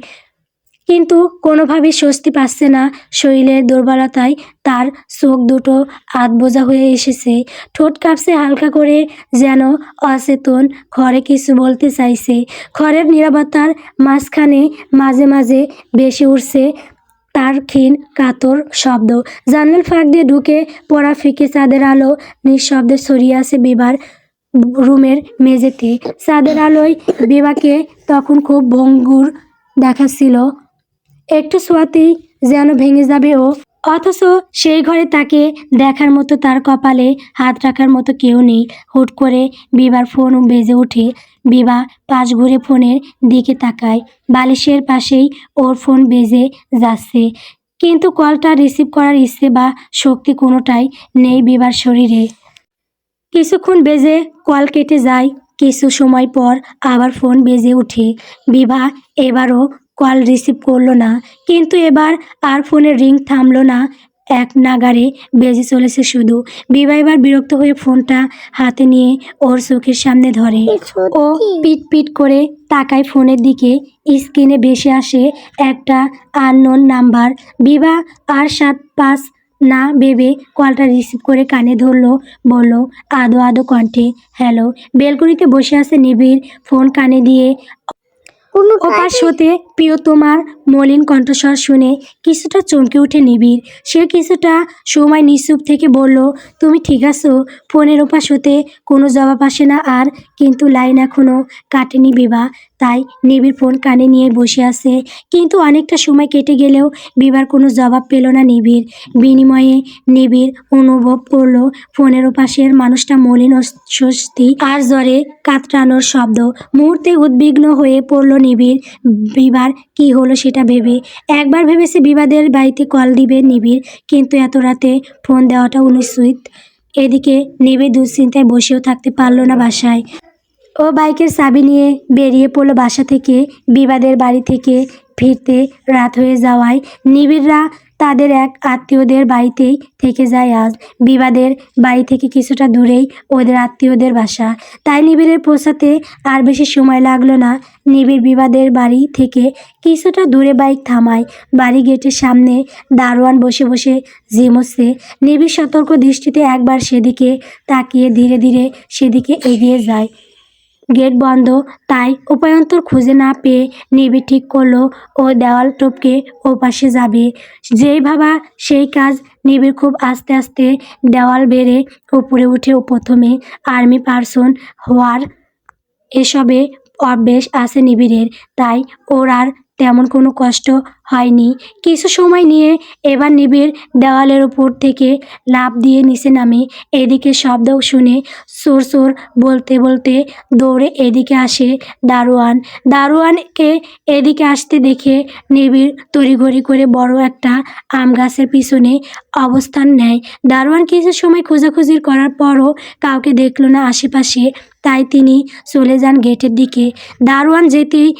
কিন্তু কোনোভাবেই স্বস্তি পাচ্ছে না। শরীরের দুর্বলতায় তার চোখ দুটো আধবোজা হয়ে এসেছে। ঠোঁট কাঁপছে হালকা করে, যেন অচেতন ঘরে কিছু বলতে চাইছে। ঘরের নীরবতার মাঝখানে মাঝে মাঝে ভেসে উঠছে তার ক্ষীণ কাতর শব্দ। জানলার ফাঁক দিয়ে ঢুকে পড়া ফিকে চাঁদের আলো নিঃশব্দে ছড়িয়ে আছে বিবার রুমের মেঝেতে। চাঁদের আলোয় বিবাকে তখন খুব ভঙ্গুর দেখাচ্ছিল। একটু ছোঁয়াতেই যেন ভেঙে যাবে ও। অথচ সেই ঘরে তাকে দেখার মতো, তার কপালে হাত রাখার মতো কেউ নেই। হুট করে বিবার ফোন বেজে ওঠে। বিভা পাশ ঘুরে ফোনের দিকে তাকায়। বালিশের পাশেই ওর ফোন বেজে যাচ্ছে, কিন্তু কলটা রিসিভ করার ইচ্ছে বা শক্তি কোনোটাই নেই বিবার শরীরে। কিছুক্ষণ বেজে কল কেটে যায়। কিছু সময় পর আবার ফোন বেজে ওঠে। বিভা এবারও কল রিসিভ করলো না, কিন্তু এবার আর ফোনের রিং থামলো না, এক নাগারে বেজে চলেছে শুধু। বিভা এবার বিরক্ত হয়ে ফোনটা হাতে নিয়ে ওর চোখের সামনে ধরে। ও পিট পিট করে তাকায় ফোনের দিকে। স্ক্রিনে ভেসে আসে একটা আননোন নাম্বার। বিভা আর 7-5 না ভেবে কলটা রিসিভ করে কানে ধরলো। বলল আদো আদো কণ্ঠে, হ্যালো। বেলকনিতে বসে আছে নিবিড়। ফোন কানে দিয়ে ওপাশ হতে প্রিয়তমার মলিন কণ্ঠস্বর শুনে কিছুটা চমকে ওঠে নিবিড়। সে কিছুটা সময় নিশ্চুপ থেকে বলল, তুমি ঠিক আছো? ফোনের ওপাশ হতে কোনো জবাব আসে না আর, কিন্তু লাইন এখনও কাটেনি বিভা। তাই নিবিড় ফোন কানে নিয়ে বসে আছে। কিন্তু অনেকটা সময় কেটে গেলেও বিভার কোনো জবাব পেল না নিবিড়। বিনিময়ে নিবিড় অনুভব করলো ফোনের ওপাশের মানুষটা মলিন স্বস্তি আর জ্বরে কাতরানোর শব্দ। মুহূর্তে উদ্বিগ্ন হয়ে পড়ল নিবিড়। বিবার কি হলো সেটা ভেবে। একবার ভেবেছে বিবাদের বাড়িতে কল দিবে নিবিড়, কিন্তু এত রাতে ফোন দেওয়াটা অনুচিত। এদিকে নিবিড় দুশ্চিন্তায় বসেও থাকতে পারল না বাসায়। ও বাইকের চাবি নিয়ে বেরিয়ে পড়লো বাসা থেকে। বিবাদের বাড়ি থেকে ফিরতে রাত হয়ে যাওয়ায় নিবিড়রা তাদের এক আত্মীয়দের বাড়িতেই থেকে যায় আজ। বিবাদের বাড়ি থেকে কিছুটা দূরেই ওদের আত্মীয়দের বাসা, তাই নিবিড়ের পৌঁছাতে আর বেশি সময় লাগলো না। নিবিড় বিবাদের বাড়ি থেকে কিছুটা দূরে বাইক থামায়। বাড়ি গেটের সামনে দারোয়ান বসে বসে ঝিমোচ্ছে। নিবিড় সতর্ক দৃষ্টিতে একবার সেদিকে তাকিয়ে ধীরে ধীরে সেদিকে এগিয়ে যায়। গেট বন্ধ, তাই উপায়ন্তর খুঁজে না পেয়ে নিবিড় ঠিক করলো ও দেওয়াল টপকে ও পাশে যাবে। যেই ভাবা সেই কাজ। নিবিড় খুব আস্তে আস্তে দেওয়াল বেড়ে উপরে উঠে প্রথমে আর্মি পার্সন হওয়ার এসবে অভ্যেস আছে নিবিড়ের, তাই ওর আর তেমন কোনো কষ্ট হয়নি। কিছু সময় নিয়ে এবার নিবিড় দেওয়ালের উপর থেকে লাফ দিয়ে নিচে নামে। এদিকে শব্দ শুনে সোর সোর বলতে বলতে দৌড়ে এদিকে আসে দারোয়ান। দারোয়ানকে এদিকে আসতে দেখে নিবিড় তড়িঘড়ি করে বড় একটা আম গাছের পিছনে অবস্থান নেয়। দারোয়ান কিছু সময় খোঁজাখুঁজি করার পরও কাউকে দেখল না আশেপাশে, তাই তিনি চলে যান গেটের দিকে। দারোয়ান যেতেই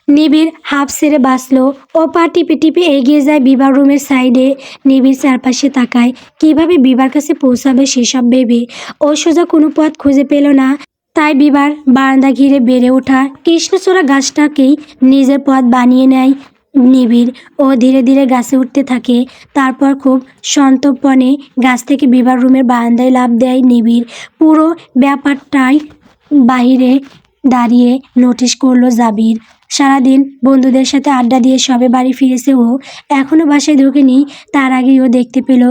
নিবিড় হাঁপ ছেড়ে বাঁচলো। ও পা টিপে টিপে এগিয়ে যায় বিবার রুমের সাইডে। নিবিড় চারপাশে তাকায়, কিভাবে বিবার কাছে পৌঁছাবে সেসব ভেবে। ও সোজা কোনো পথ খুঁজে পেল না। তাই বিবার বারান্দা ঘিরে বেড়ে ওঠা কৃষ্ণচূড়া গাছটাকেই নিজের পথ বানিয়ে নেয় নিবিড়। ও ধীরে ধীরে গাছে উঠতে থাকে। তারপর খুব সন্তর্পণে গাছ থেকে বিবার রুমের বারান্দায় লাফ দেয় নিবিড়। পুরো ব্যাপারটাই বাহিরে দাঁড়িয়ে নোটিশ করলো জাবির। সারাদিন বন্ধুদের সাথে আড্ডা দিয়ে সবে বাড়ি ফিরেছে ও, এখনও বাসায় ঢোকেনি। তার আগেই ও দেখতে পেল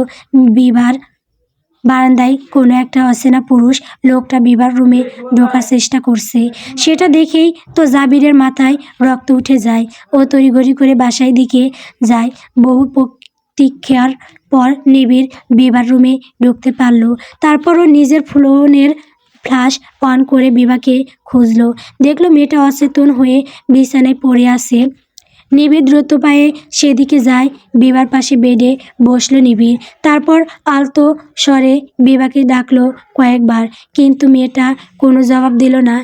বিবার বারান্দায় কোনো একটা অচেনা পুরুষ লোকটা বিবার রুমে ঢোকার চেষ্টা করছে। সেটা দেখেই তো জাবিরের মাথায় রক্ত উঠে যায়। ও তড়িঘড়ি করে বাসায় দিকে যায়। বহু প্রতীক্ষার পর নিবিড় বিবার রুমে ঢুকতে পারল। তারপর ও নিজের ফোনের ফ্ল্যাশ অন করে বিবাকে খুঁজলো। দেখলো মেয়েটা অচেতন হয়ে বিছানায় পড়ে আছে। নিবিড় দ্রুত পায়ে সেদিকে যায়। বিবার পাশে বেডে বসলো নিবিড়। তারপর আলতো স্বরে বিবাকে ডাকলো কয়েকবার, কিন্তু মেয়েটা কোনো জবাব দিল না।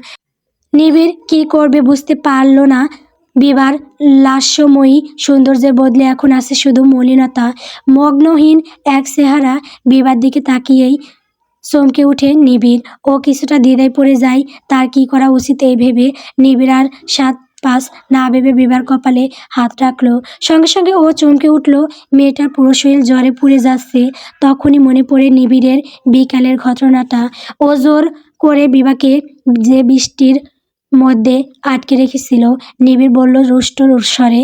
নিবিড় কি করবে বুঝতে পারল না। বিবার লাস্যময়ী সৌন্দর্যের বদলে এখন আছে শুধু মলিনতা। মগ্নহীন এক চেহারা। বিবার দিকে তাকিয়েই চমকে ওঠে নিবিড়। ও কিছুটা দ্বিধায় পড়ে যায়, তার কি করা উচিত এই ভেবে। নিবিড় আর 7-5 না ভেবে বিবার কপালে হাত রাখলো। সঙ্গে সঙ্গে ও চমকে উঠল। মেয়েটার পুরো শরীর জ্বরে পুড়ে যাচ্ছে। তখনই মনে পড়ে নিবিড়ের বিকালের ঘটনাটা। ও জোর করে বিবাকে যে বৃষ্টির মধ্যে আটকে রেখেছিল। নিবিড় বলল রুষ্ট স্বরে,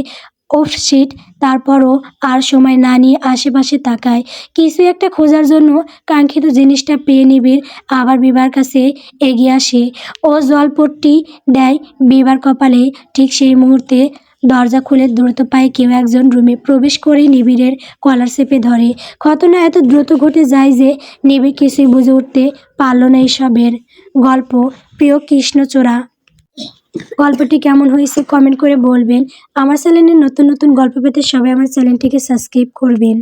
ওফ শিট। তারপরও আর সময় না নিয়ে আশেপাশে তাকায়, কিছু একটা খোঁজার জন্য। কাঙ্ক্ষিত জিনিসটা পেয়ে নিবিড় আবার বিবার কাছে এগিয়ে আসে। ও জলপট্টি দেয় বিবার কপালে। ঠিক সেই মুহূর্তে দরজা খুলে দ্রুত পায়ে কেউ একজন রুমে প্রবেশ করে নিবিড়ের কলার চেপে ধরে। ঘটনা এত দ্রুত ঘটে যায় যে নিবিড় কিছুই বুঝে উঠতে পারল না এসবের গল্প। প্রিয় কৃষ্ণচূড়া, গল্পটি কেমন হয়েছে কমেন্ট করে বলবেন। আমার চ্যানেলে নতুন নতুন গল্প পেতে সবাই আমার চ্যানেলটিকে সাবস্ক্রাইব করবেন।